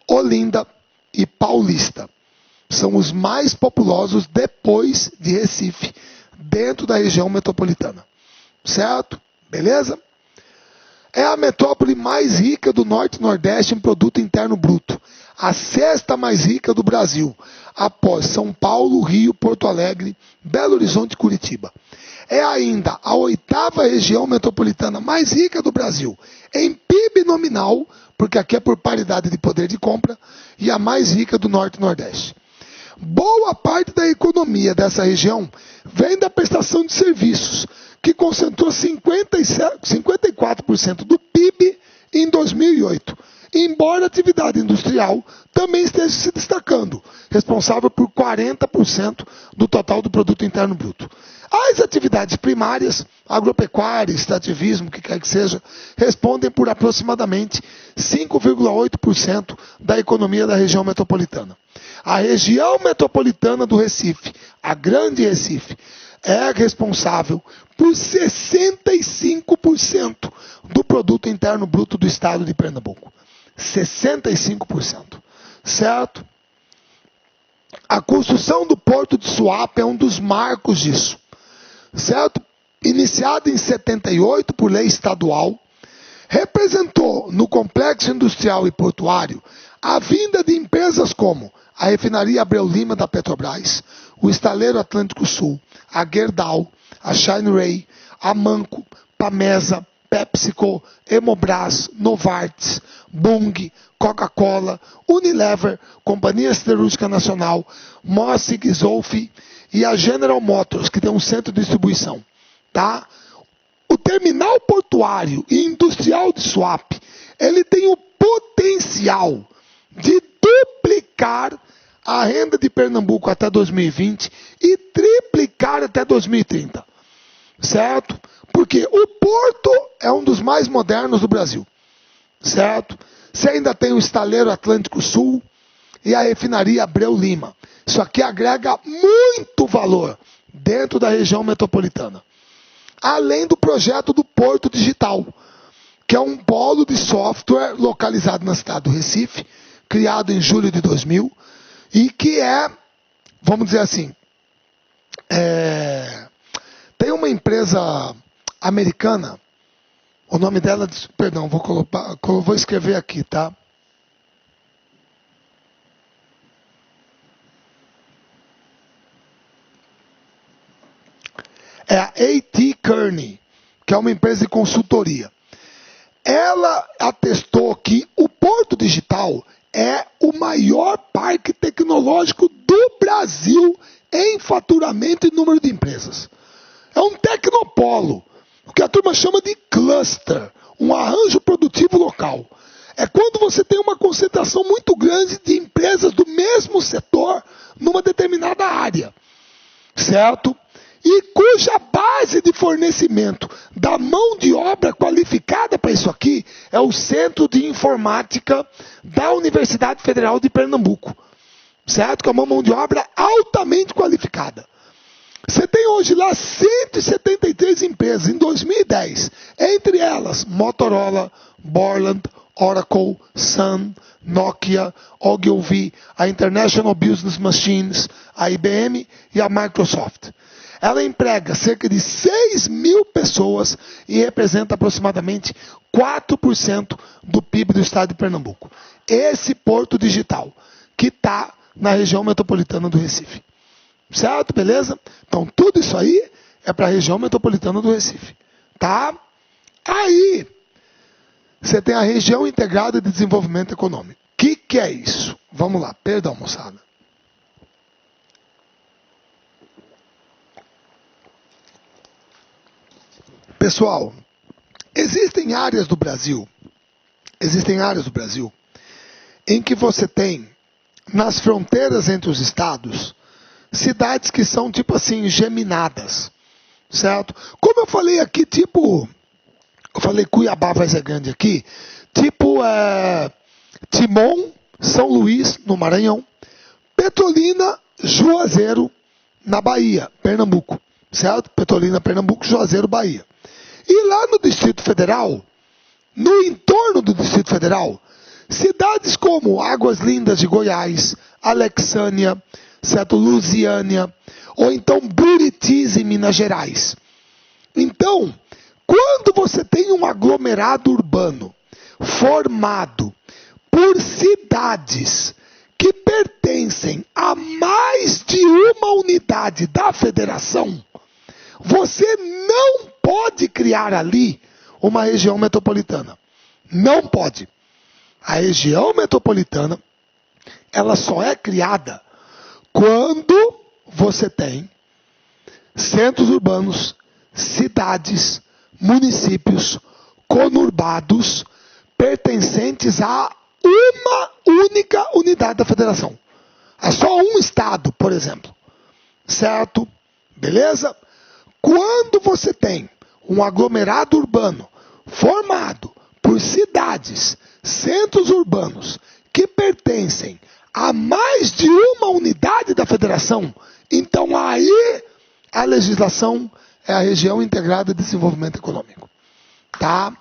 Olinda e Paulista. São os mais populosos depois de Recife, dentro da região metropolitana. Certo? Beleza? É a metrópole mais rica do Norte e Nordeste em produto interno bruto. A sexta mais rica do Brasil, após São Paulo, Rio, Porto Alegre, Belo Horizonte e Curitiba. É ainda a oitava região metropolitana mais rica do Brasil, em PIB nominal, porque aqui é por paridade de poder de compra, e a mais rica do Norte e Nordeste. Boa parte da economia dessa região vem da prestação de serviços, que concentrou 54% do PIB em 2008, embora a atividade industrial também esteja se destacando, responsável por 40% do total do produto interno bruto. As atividades primárias, agropecuária, extrativismo, o que quer que seja, respondem por aproximadamente 5,8% da economia da região metropolitana. A região metropolitana do Recife, a Grande Recife, é responsável por 65% do produto interno bruto do estado de Pernambuco. 65%. Certo? A construção do Porto de Suape é um dos marcos disso. Certo? Iniciada em 78 por lei estadual, representou no complexo industrial e portuário a vinda de empresas como a refinaria Abreu Lima da Petrobras, o estaleiro Atlântico Sul, a Gerdau, a Shine Ray, a Manco, Pamesa, PepsiCo, Hemobras, Novartis, Bunge, Coca-Cola, Unilever, Companhia Siderúrgica Nacional, Mossig, Zolfi e a General Motors, que tem um centro de distribuição. Tá? O terminal portuário e industrial de Suape, ele tem o potencial de duplicar a renda de Pernambuco até 2020 e triplicar até 2030. Certo? Porque o porto é um dos mais modernos do Brasil. Certo? Você ainda tem o estaleiro Atlântico Sul e a refinaria Abreu Lima. Isso aqui agrega muito valor dentro da região metropolitana. Além do projeto do Porto Digital, que é um polo de software localizado na cidade do Recife, criado em julho de 2000, e que é, vamos dizer assim, tem uma empresa americana, o nome dela, perdão, vou escrever aqui, tá? É a A.T. Kearney, que é uma empresa de consultoria. Ela atestou que o Porto Digital é o maior parque tecnológico do Brasil em faturamento e número de empresas. É um tecnopolo, o que a turma chama de cluster, um arranjo produtivo local. É quando você tem uma concentração muito grande de empresas do mesmo setor numa determinada área. Certo? E cuja base de fornecimento da mão de obra qualificada para isso aqui é o Centro de Informática da Universidade Federal de Pernambuco. Certo? Que é uma mão de obra altamente qualificada. Você tem hoje lá 173 empresas em 2010. Entre elas, Motorola, Borland, Oracle, Sun, Nokia, Ogilvy, a International Business Machines, a IBM e a Microsoft. Ela emprega cerca de 6 mil pessoas e representa aproximadamente 4% do PIB do estado de Pernambuco. Esse Porto Digital, que está na região metropolitana do Recife. Certo? Beleza? Então, tudo isso aí é para a região metropolitana do Recife. Tá? Aí, você tem a região integrada de desenvolvimento econômico. O que é isso? Vamos lá. Perdão, moçada. Pessoal, existem áreas do Brasil em que você tem, nas fronteiras entre os estados, cidades que são tipo assim, geminadas, certo? Como eu falei aqui, eu falei Cuiabá vai ser grande aqui, tipo Timon, São Luís, no Maranhão, Petrolina, Juazeiro, na Bahia, Pernambuco, certo? Petrolina, Pernambuco, Juazeiro, Bahia. E lá no Distrito Federal, no entorno do Distrito Federal, cidades como Águas Lindas de Goiás, Alexânia, certo? Lusiânia, ou então Buritis em Minas Gerais. Então, quando você tem um aglomerado urbano formado por cidades que pertencem a mais de uma unidade da federação, você não pode criar ali uma região metropolitana. Não pode. A região metropolitana, ela só é criada quando você tem centros urbanos, cidades, municípios conurbados pertencentes a uma única unidade da federação. É só um estado, por exemplo. Certo? Beleza? Quando você tem um aglomerado urbano formado por cidades, centros urbanos que pertencem há mais de uma unidade da federação, então aí a legislação é a região integrada de desenvolvimento econômico. Tá?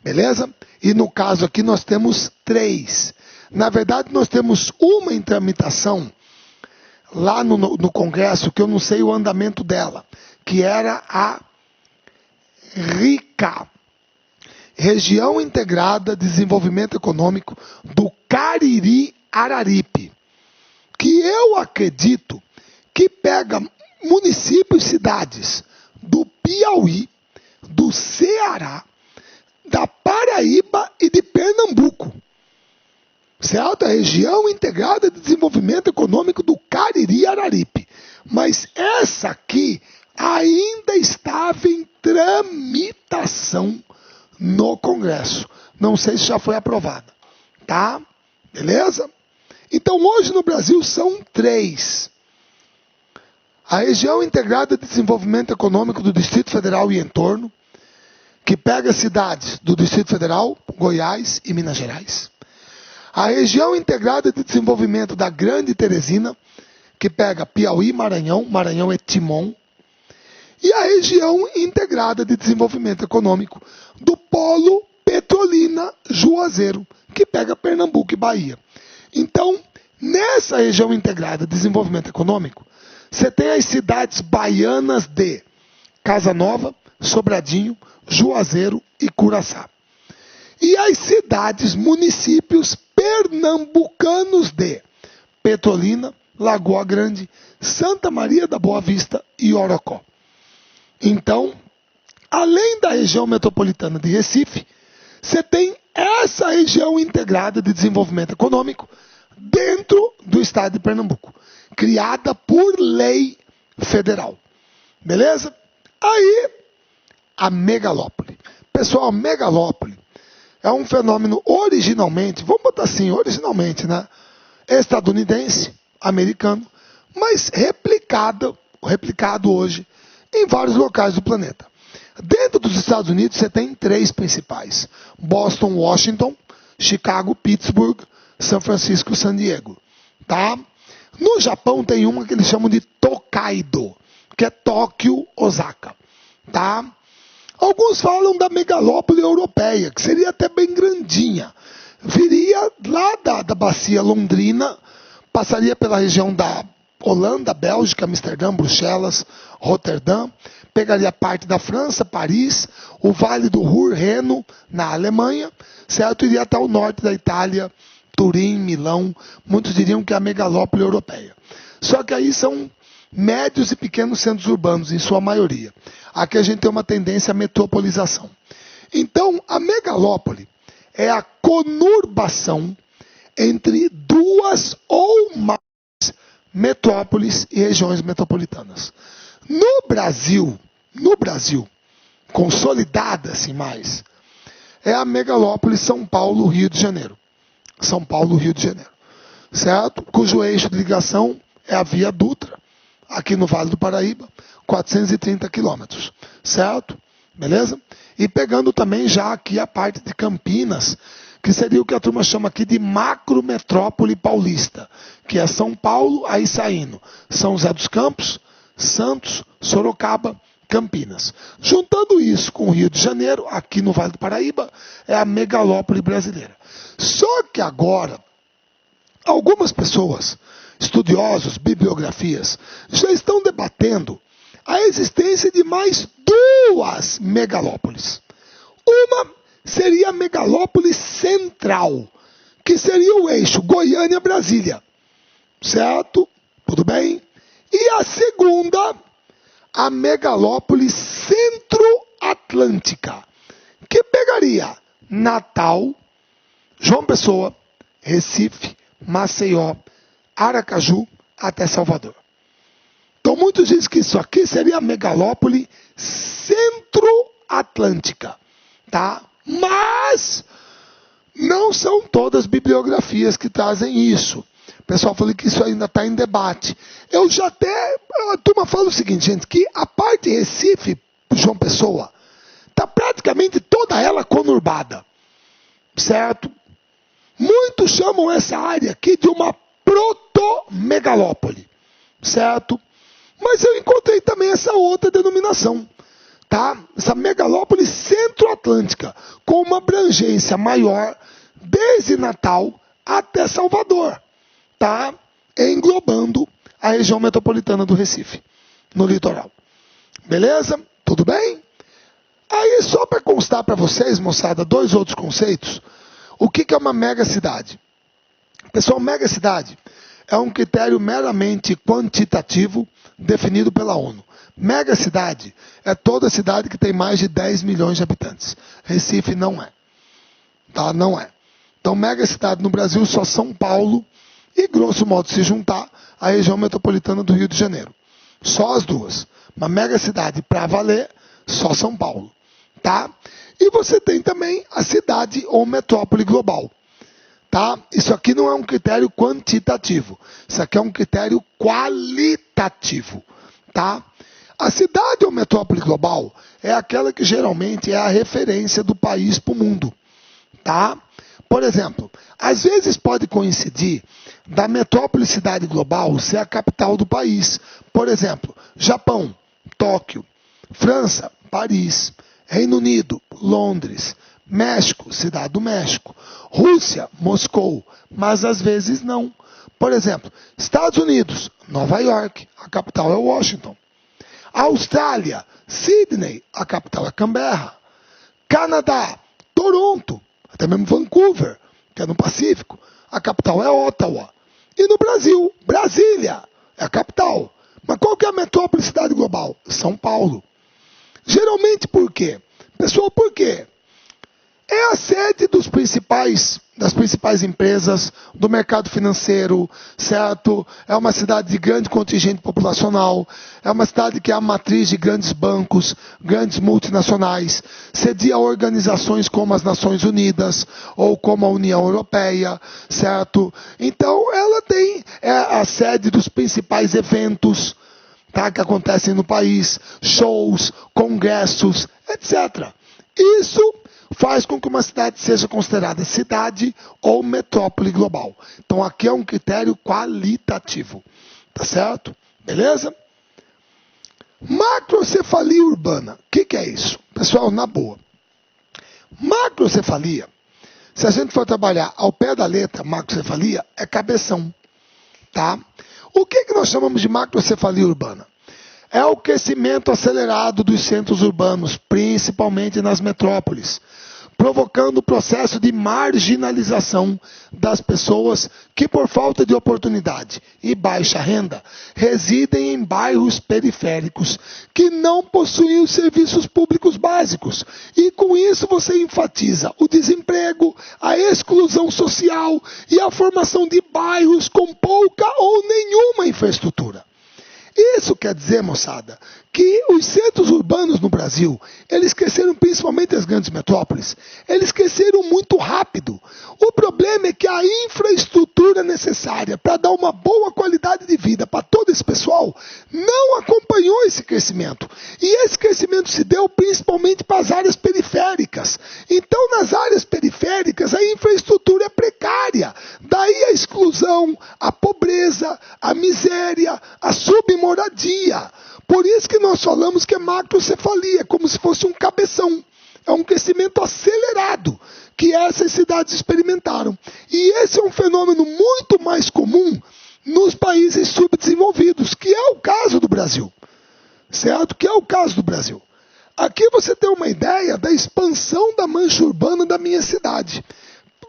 Beleza? E no caso aqui nós temos 3. Na verdade nós temos uma em tramitação lá no Congresso, que eu não sei o andamento dela, que era a RICA, Região Integrada de Desenvolvimento Econômico do Cariri Araripe, que eu acredito que pega municípios e cidades do Piauí, do Ceará, da Paraíba e de Pernambuco. Certo? A Região Integrada de Desenvolvimento Econômico do Cariri Araripe. Mas essa aqui ainda estava em tramitação no Congresso. Não sei se já foi aprovada. Tá? Beleza? Então hoje no Brasil são 3. A Região Integrada de Desenvolvimento Econômico do Distrito Federal e entorno, que pega cidades do Distrito Federal, Goiás e Minas Gerais. A Região Integrada de Desenvolvimento da Grande Teresina, que pega Piauí, Maranhão é Timon. E a Região Integrada de Desenvolvimento Econômico do Polo Petrolina Juazeiro, que pega Pernambuco e Bahia. Então, nessa Região Integrada de Desenvolvimento Econômico, você tem as cidades baianas de Casa Nova, Sobradinho, Juazeiro e Curaçá. E as cidades, municípios pernambucanos de Petrolina, Lagoa Grande, Santa Maria da Boa Vista e Orocó. Então, além da região metropolitana de Recife, você tem essa região integrada de desenvolvimento econômico dentro do estado de Pernambuco, criada por lei federal. Beleza? Aí, a megalópole. Pessoal, megalópole é um fenômeno originalmente, vamos botar assim, originalmente, né? Estadunidense, americano, mas replicado hoje em vários locais do planeta. Dentro dos Estados Unidos você tem 3 principais: Boston, Washington, Chicago, Pittsburgh, São Francisco e San Diego. Tá? No Japão tem uma que eles chamam de Tokaido, que é Tóquio, Osaka. Tá? Alguns falam da megalópole europeia, que seria até bem grandinha. Viria lá da bacia londrina, passaria pela região da Holanda, Bélgica, Amsterdã, Bruxelas, Roterdã, pegaria parte da França, Paris, o Vale do Ruhr, Reno, na Alemanha, certo? Iria até o norte da Itália, Turim, Milão, muitos diriam que é a megalópole europeia. Só que aí são médios e pequenos centros urbanos, em sua maioria. Aqui a gente tem uma tendência à metropolização. Então, a megalópole é a conurbação entre 2 ou mais metrópoles e regiões metropolitanas. No Brasil, consolidada assim mais, é a megalópole São Paulo, Rio de Janeiro. São Paulo, Rio de Janeiro. Certo? Cujo eixo de ligação é a Via Dutra, aqui no Vale do Paraíba, 430 quilômetros. Certo? Beleza? E pegando também já aqui a parte de Campinas, que seria o que a turma chama aqui de macrometrópole paulista, que é São Paulo, aí saindo São José dos Campos, Santos, Sorocaba, Campinas. Juntando isso com o Rio de Janeiro, aqui no Vale do Paraíba, é a megalópole brasileira. Só que agora, algumas pessoas, estudiosos, bibliografias, já estão debatendo a existência de mais 2 megalópoles. Uma seria a megalópole central, que seria o eixo Goiânia-Brasília. Certo? Tudo bem? E a segunda, a megalópole centro-atlântica, que pegaria Natal, João Pessoa, Recife, Maceió, Aracaju até Salvador. Então muitos dizem que isso aqui seria a megalópole centro-atlântica. Tá? Mas não são todas as bibliografias que trazem isso. O pessoal falou que isso ainda está em debate. A turma fala o seguinte, gente, que a parte de Recife, João Pessoa, está praticamente toda ela conurbada. Certo? Muitos chamam essa área aqui de uma metromegalópole, certo? Mas eu encontrei também essa outra denominação, tá? Essa megalópole centro-atlântica, com uma abrangência maior desde Natal até Salvador, tá? Englobando a região metropolitana do Recife, no litoral. Beleza? Tudo bem? Aí, só para constar para vocês, moçada, dois outros conceitos. O que é uma megacidade? Pessoal, megacidade é um critério meramente quantitativo definido pela ONU. Megacidade é toda cidade que tem mais de 10 milhões de habitantes. Recife não é. Tá? Não é. Então, megacidade no Brasil só São Paulo e, grosso modo, se juntar, a região metropolitana do Rio de Janeiro. Só as duas. Uma megacidade para valer, só São Paulo. Tá? E você tem também a cidade ou metrópole global. Tá? Isso aqui não é um critério quantitativo. Isso aqui é um critério qualitativo. Tá? A cidade ou metrópole global é aquela que geralmente é a referência do país para o mundo. Tá? Por exemplo, às vezes pode coincidir da metrópole cidade global ser a capital do país. Por exemplo, Japão, Tóquio, França, Paris, Reino Unido, Londres, México, Cidade do México, Rússia, Moscou, mas às vezes não. Por exemplo, Estados Unidos, Nova York, a capital é Washington. Austrália, Sydney, a capital é Canberra. Canadá, Toronto, até mesmo Vancouver, que é no Pacífico, a capital é Ottawa. E no Brasil, Brasília é a capital. Mas qual que é a metrópole cidade global? São Paulo. Geralmente por quê? Pessoal, por quê? É a sede das principais empresas do mercado financeiro, certo? É uma cidade de grande contingente populacional, é uma cidade que é a matriz de grandes bancos, grandes multinacionais, cedia organizações como as Nações Unidas ou como a União Europeia, certo? Então, ela é a sede dos principais eventos, tá, que acontecem no país, shows, congressos, etc. Isso faz com que uma cidade seja considerada cidade ou metrópole global. Então aqui é um critério qualitativo. Tá certo? Beleza? Macrocefalia urbana. O que é isso? Pessoal, na boa. Macrocefalia, se a gente for trabalhar ao pé da letra, macrocefalia é cabeção. Tá? O que nós chamamos de macrocefalia urbana? É o crescimento acelerado dos centros urbanos, principalmente nas metrópoles, provocando o processo de marginalização das pessoas que, por falta de oportunidade e baixa renda, residem em bairros periféricos que não possuem os serviços públicos básicos. E com isso você enfatiza o desemprego, a exclusão social e a formação de bairros com pouca ou nenhuma infraestrutura. Isso quer dizer, moçada, que os centros urbanos no Brasil, eles cresceram, principalmente as grandes metrópoles, eles cresceram muito rápido. O problema é que a infraestrutura necessária para dar uma boa qualidade de vida para todo esse pessoal não acompanhou esse crescimento. E esse crescimento se deu principalmente para as áreas periféricas. Então, nas áreas periféricas, a infraestrutura é precária. Daí a exclusão, a pobreza, a miséria, a submoradia. Por isso que nós falamos que é macrocefalia, como se fosse um cabeção. É um crescimento acelerado que essas cidades experimentaram. E esse é um fenômeno muito mais comum nos países subdesenvolvidos, que é o caso do Brasil. Certo? Que é o caso do Brasil. Aqui você tem uma ideia da expansão da mancha urbana da minha cidade.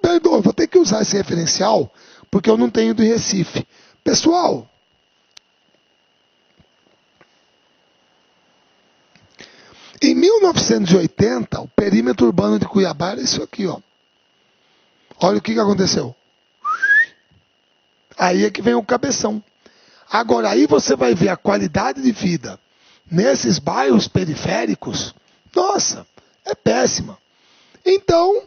Perdoa, vou ter que usar esse referencial, porque eu não tenho do Recife. Pessoal, em 1980, o perímetro urbano de Cuiabá era isso aqui, ó. Olha o que aconteceu. Aí é que vem o cabeção. Agora, aí você vai ver a qualidade de vida nesses bairros periféricos. Nossa, é péssima. Então,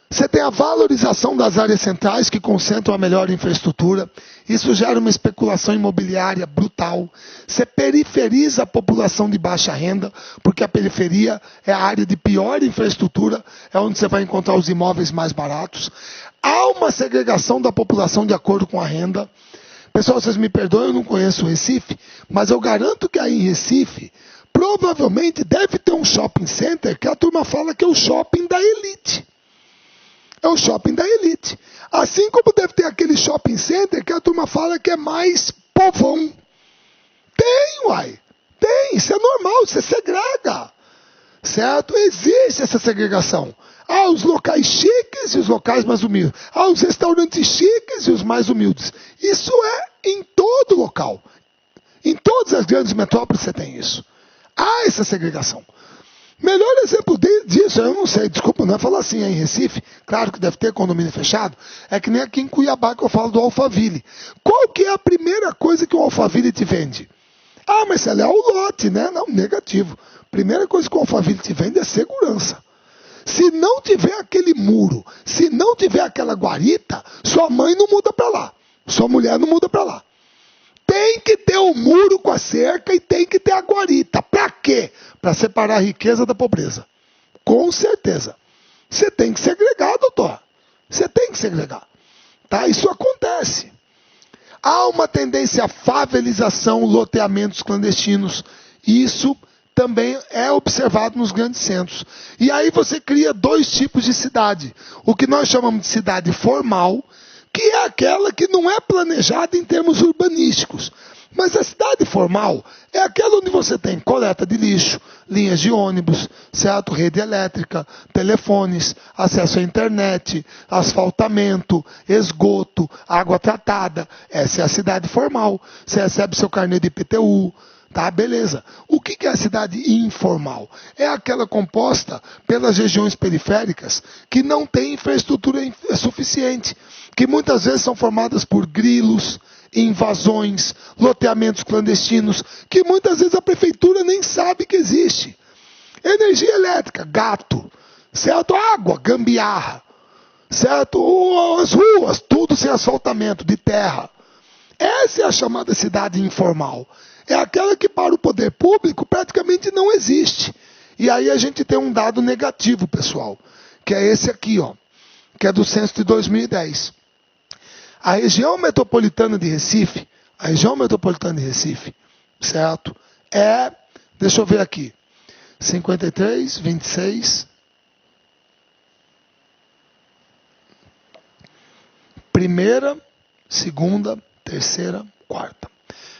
você tem a valorização das áreas centrais que concentram a melhor infraestrutura. Isso gera uma especulação imobiliária brutal. Você periferiza a população de baixa renda, porque a periferia é a área de pior infraestrutura, é onde você vai encontrar os imóveis mais baratos. Há uma segregação da população de acordo com a renda. Pessoal, vocês me perdoem, eu não conheço o Recife, mas eu garanto que aí em Recife, provavelmente deve ter um shopping center que a turma fala que é o shopping da elite. É o shopping da elite. Assim como deve ter aquele shopping center que a turma fala que é mais povão. Tem, uai. Tem, isso é normal, isso é segrega. Certo? Existe essa segregação. Há os locais chiques e os locais mais humildes. Há os restaurantes chiques e os mais humildes. Isso é em todo local. Em todas as grandes metrópoles você tem isso. Há essa segregação. Melhor exemplo disso, eu não sei, desculpa, não é falar assim, é em Recife, claro que deve ter condomínio fechado, é que nem aqui em Cuiabá que eu falo do Alphaville. Qual que é a primeira coisa que o Alphaville te vende? Ah, mas ela é o lote, né? Não, negativo. Primeira coisa que o Alphaville te vende é segurança. Se não tiver aquele muro, se não tiver aquela guarita, sua mãe não muda para lá, sua mulher não muda para lá. Tem que ter o muro com a cerca e tem que ter a guarita. Para quê? Para separar a riqueza da pobreza. Com certeza. Você tem que segregar, doutor. Você tem que segregar. Tá? Isso acontece. Há uma tendência à favelização, loteamentos clandestinos. Isso também é observado nos grandes centros. E aí você cria dois tipos de cidade. O que nós chamamos de cidade formal, que é aquela que não é planejada em termos urbanísticos. Mas a cidade formal é aquela onde você tem coleta de lixo, linhas de ônibus, certo? Rede elétrica, telefones, acesso à internet, asfaltamento, esgoto, água tratada. Essa é a cidade formal. Você recebe seu carnê de IPTU, tá? Beleza. O que é a cidade informal? É aquela composta pelas regiões periféricas que não tem infraestrutura suficiente, que muitas vezes são formadas por grilos, invasões, loteamentos clandestinos, que muitas vezes a prefeitura nem sabe que existe. Energia elétrica, gato, certo? Água, gambiarra, certo? As ruas, tudo sem asfaltamento, de terra. Essa é a chamada cidade informal. É aquela que para o poder público praticamente não existe. E aí a gente tem um dado negativo, pessoal, que é esse aqui, ó, que é do censo de 2010. A região metropolitana de Recife, certo? É, deixa eu ver aqui, 53, 26, primeira, segunda, terceira, quarta.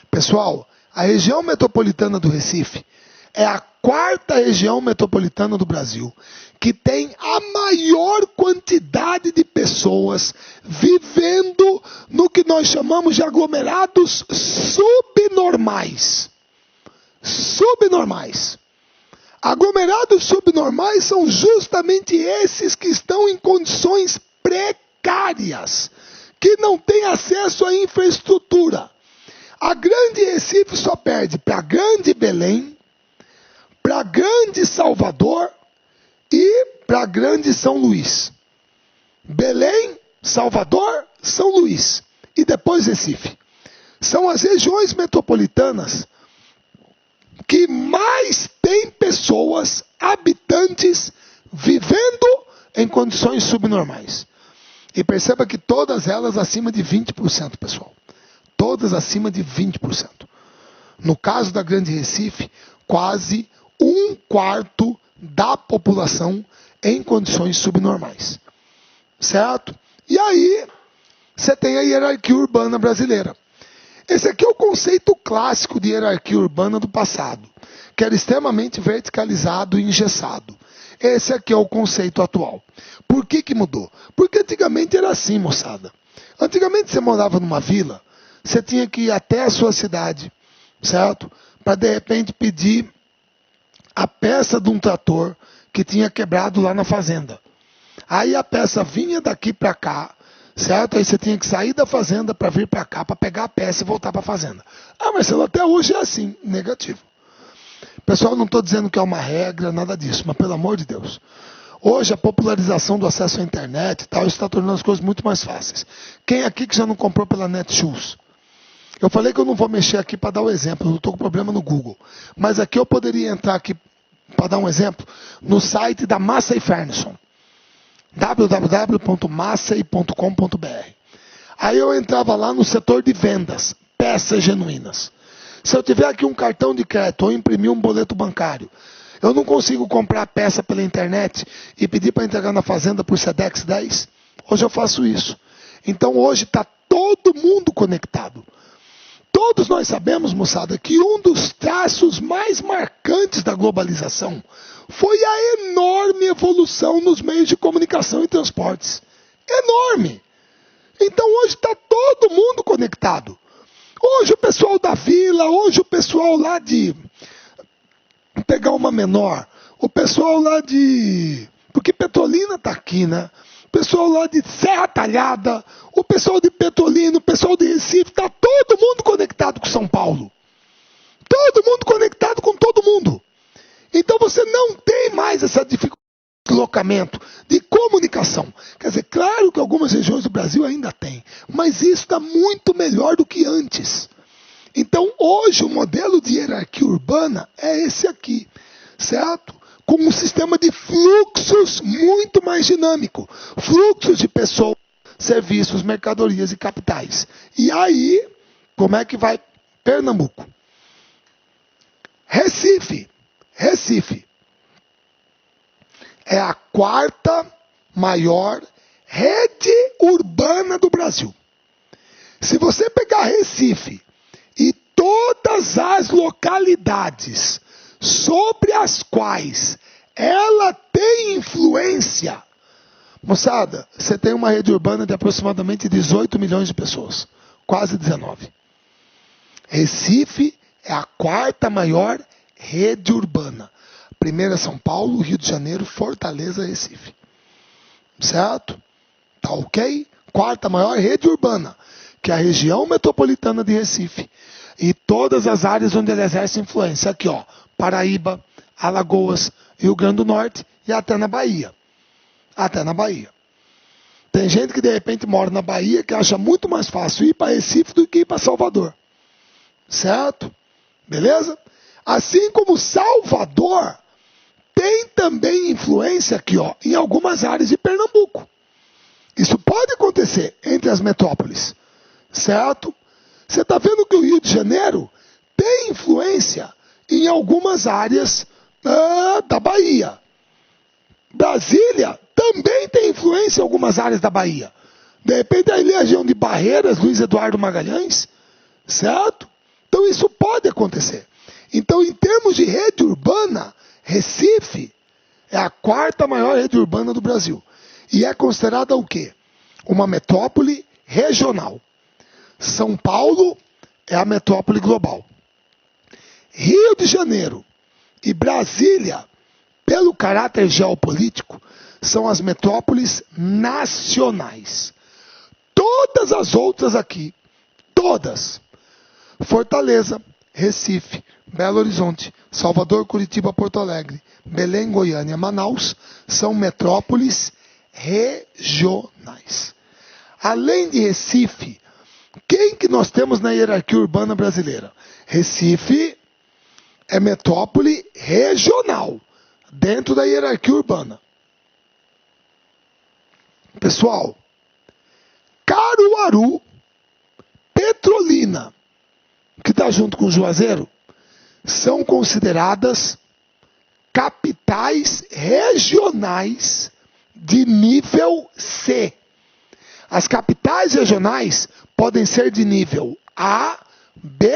Pessoal, a região metropolitana do Recife é a quarta região metropolitana do Brasil, que tem a maior quantidade de pessoas vivendo no que nós chamamos de aglomerados subnormais. Subnormais. Aglomerados subnormais são justamente esses que estão em condições precárias, que não têm acesso à infraestrutura. A Grande Recife só perde para a Grande Belém, para a Grande Salvador e para a Grande São Luís. Belém, Salvador, São Luís e depois Recife. São as regiões metropolitanas que mais têm pessoas, habitantes, vivendo em condições subnormais. E perceba que todas elas acima de 20%, pessoal. Todas acima de 20%. No caso da Grande Recife, quase 1/4 da população em condições subnormais. Certo? E aí, você tem a hierarquia urbana brasileira. Esse aqui é o conceito clássico de hierarquia urbana do passado, que era extremamente verticalizado e engessado. Esse aqui é o conceito atual. Por que mudou? Porque antigamente era assim, moçada. Antigamente você morava numa vila, você tinha que ir até a sua cidade, certo? Para de repente pedir a peça de um trator que tinha quebrado lá na fazenda. Aí a peça vinha daqui para cá, certo? Aí você tinha que sair da fazenda para vir para cá, para pegar a peça e voltar para a fazenda. Ah, Marcelo, até hoje é assim, negativo. Pessoal, não estou dizendo que é uma regra, nada disso, mas pelo amor de Deus. Hoje a popularização do acesso à internet e tal está tornando as coisas muito mais fáceis. Quem aqui que já não comprou pela Netshoes? Eu falei que eu não vou mexer aqui para dar o exemplo, eu não estou com problema no Google. Mas aqui eu poderia entrar aqui, para dar um exemplo, no site da Massey Ferguson. www.massey.com.br. Aí eu entrava lá no setor de vendas, peças genuínas. Se eu tiver aqui um cartão de crédito ou imprimir um boleto bancário, eu não consigo comprar a peça pela internet e pedir para entregar na fazenda por Sedex 10? Hoje eu faço isso. Então hoje está todo mundo conectado. Todos nós sabemos, moçada, que um dos traços mais marcantes da globalização foi a enorme evolução nos meios de comunicação e transportes. Enorme! Então hoje está todo mundo conectado. Hoje o pessoal da vila, hoje o pessoal lá de... pegar uma menor, o pessoal lá de... porque Petrolina está aqui, né? O pessoal lá de Serra Talhada, o pessoal de Petrolina, o pessoal de Recife, está todo mundo conectado com São Paulo. Todo mundo conectado com todo mundo. Então você não tem mais essa dificuldade de deslocamento, de comunicação. Quer dizer, claro que algumas regiões do Brasil ainda tem, mas isso está muito melhor do que antes. Então hoje o modelo de hierarquia urbana é esse aqui, certo? Com um sistema de fluxos muito mais dinâmico. Fluxos de pessoas, serviços, mercadorias e capitais. E aí, como é que vai Pernambuco? Recife é a quarta maior rede urbana do Brasil. Se você pegar Recife e todas as localidades sobre as quais ela tem influência, moçada, você tem uma rede urbana de aproximadamente 18 milhões de pessoas, quase 19. Recife é a quarta maior rede urbana. Primeira é São Paulo, Rio de Janeiro, Fortaleza, Recife. Certo? Tá ok? Quarta maior rede urbana, que é a região metropolitana de Recife. E todas as áreas onde ele exerce influência. Aqui, ó, Paraíba, Alagoas, Rio Grande do Norte e até na Bahia. Até na Bahia. Tem gente que de repente mora na Bahia que acha muito mais fácil ir para Recife do que ir para Salvador. Certo? Beleza? Assim como Salvador tem também influência aqui, ó, em algumas áreas de Pernambuco. Isso pode acontecer entre as metrópoles. Certo? Você está vendo que o Rio de Janeiro tem influência em algumas áreas da Bahia. Brasília também tem influência em algumas áreas da Bahia. De repente, a região de Barreiras, Luiz Eduardo Magalhães, certo? Então, isso pode acontecer. Então, em termos de rede urbana, Recife é a quarta maior rede urbana do Brasil. E é considerada o quê? Uma metrópole regional. São Paulo é a metrópole global. Rio de Janeiro e Brasília, pelo caráter geopolítico, são as metrópoles nacionais. Todas as outras aqui, todas, Fortaleza, Recife, Belo Horizonte, Salvador, Curitiba, Porto Alegre, Belém, Goiânia, Manaus, são metrópoles regionais. Além de Recife, quem que nós temos na hierarquia urbana brasileira? Recife é metrópole regional, dentro da hierarquia urbana. Pessoal, Caruaru, Petrolina, que está junto com Juazeiro, são consideradas capitais regionais de nível C. As capitais regionais podem ser de nível A, B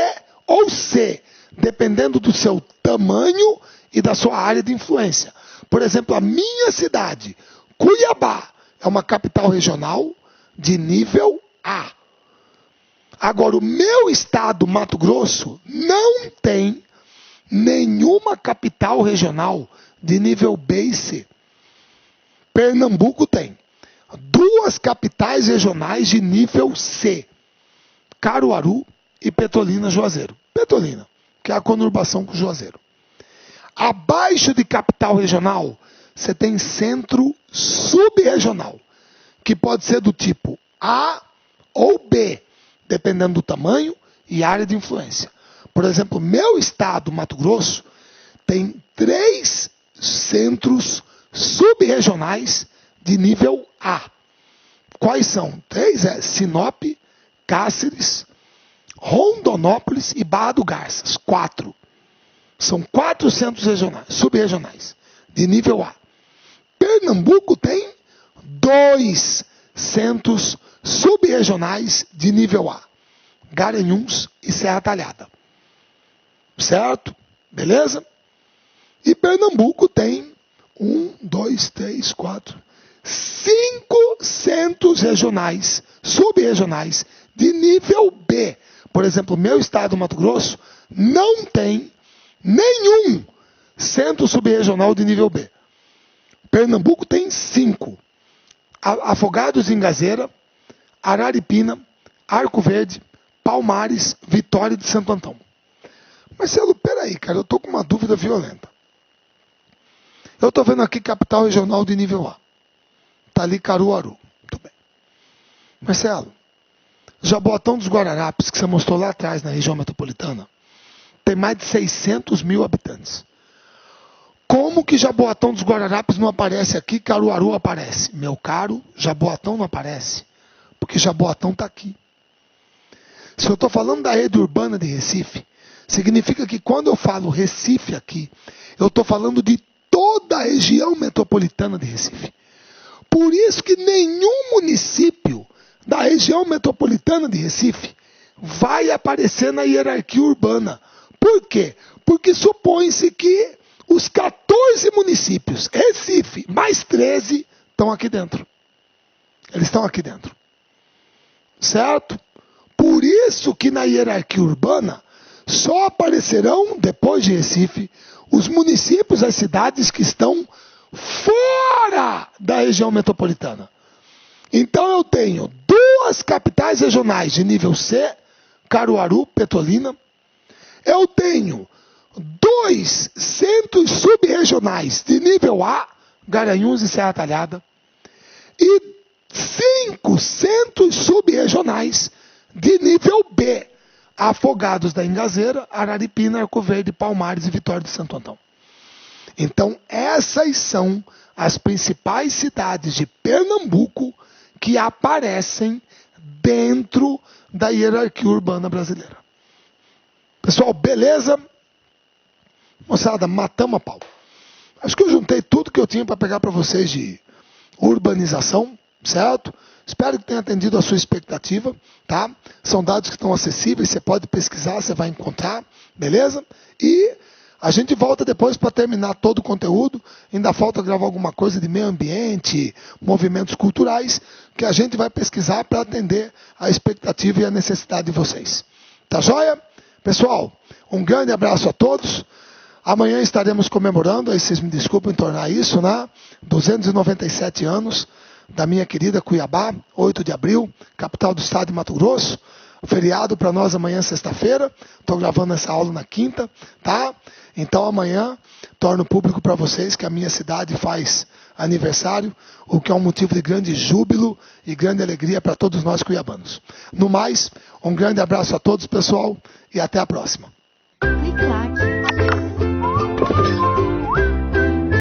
ou C, dependendo do seu tamanho e da sua área de influência. Por exemplo, a minha cidade, Cuiabá, é uma capital regional de nível A. Agora, o meu estado, Mato Grosso, não tem nenhuma capital regional de nível B e C. Pernambuco tem 2 capitais regionais de nível C. Caruaru e Petrolina, Juazeiro. Petrolina, que é a conurbação com Juazeiro. Abaixo de capital regional, você tem centro subregional, que pode ser do tipo A ou B, dependendo do tamanho e área de influência. Por exemplo, meu estado, Mato Grosso, tem 3 centros subregionais de nível A. Quais são? 3 é Sinop, Cáceres, Rondonópolis e Barra do Garças. 4. São 4 centros regionais, subregionais, de nível A. Pernambuco tem 2 centros subregionais de nível A. Garanhuns e Serra Talhada. Certo? Beleza? E Pernambuco tem 5 centros regionais, subregionais, de nível B. Por exemplo, meu estado, Mato Grosso, não tem nenhum centro subregional de nível B. Pernambuco tem 5. Afogados em Gazeira, Araripina, Arco Verde, Palmares, Vitória de Santo Antão. Marcelo, peraí, cara, eu tô com uma dúvida violenta. Eu tô vendo aqui capital regional de nível A. Tá ali Caruaru. Muito bem. Marcelo, Jaboatão dos Guararapes, que você mostrou lá atrás na região metropolitana, tem mais de 600 mil habitantes. Como que Jaboatão dos Guararapes não aparece aqui, Caruaru aparece? Meu caro, Jaboatão não aparece, porque Jaboatão está aqui. Se eu estou falando da rede urbana de Recife, significa que quando eu falo Recife aqui, eu estou falando de toda a região metropolitana de Recife. Por isso que nenhum município da região metropolitana de Recife vai aparecer na hierarquia urbana. Por quê? Porque supõe-se que os 14 municípios, Recife, mais 13, estão aqui dentro. Eles estão aqui dentro. Certo? Por isso que na hierarquia urbana só aparecerão, depois de Recife, os municípios, as cidades que estão fora da região metropolitana. Então eu tenho 2 capitais regionais de nível C, Caruaru, Petrolina. Eu tenho 2 centros subregionais de nível A, Garanhuns e Serra Talhada. E 5 centros subregionais de nível B, Afogados da Ingazeira, Araripina, Arco Verde, Palmares e Vitória de Santo Antão. Então, essas são as principais cidades de Pernambuco que aparecem dentro da hierarquia urbana brasileira. Pessoal, beleza? Moçada, matamos a pau. Acho que eu juntei tudo que eu tinha para pegar para vocês de urbanização, certo? Espero que tenha atendido a sua expectativa, tá? São dados que estão acessíveis, você pode pesquisar, você vai encontrar, beleza? E a gente volta depois para terminar todo o conteúdo. Ainda falta gravar alguma coisa de meio ambiente, movimentos culturais, que a gente vai pesquisar para atender a expectativa e a necessidade de vocês. Tá joia? Pessoal, um grande abraço a todos. Amanhã estaremos comemorando, aí vocês me desculpem tornar isso, né? 297 anos da minha querida Cuiabá, 8 de abril, capital do estado de Mato Grosso. Feriado para nós amanhã, sexta-feira. Estou gravando essa aula na quinta, tá? Então amanhã torno público para vocês que a minha cidade faz aniversário, o que é um motivo de grande júbilo e grande alegria para todos nós cuiabanos. No mais, um grande abraço a todos, pessoal, e até a próxima.
Clique like.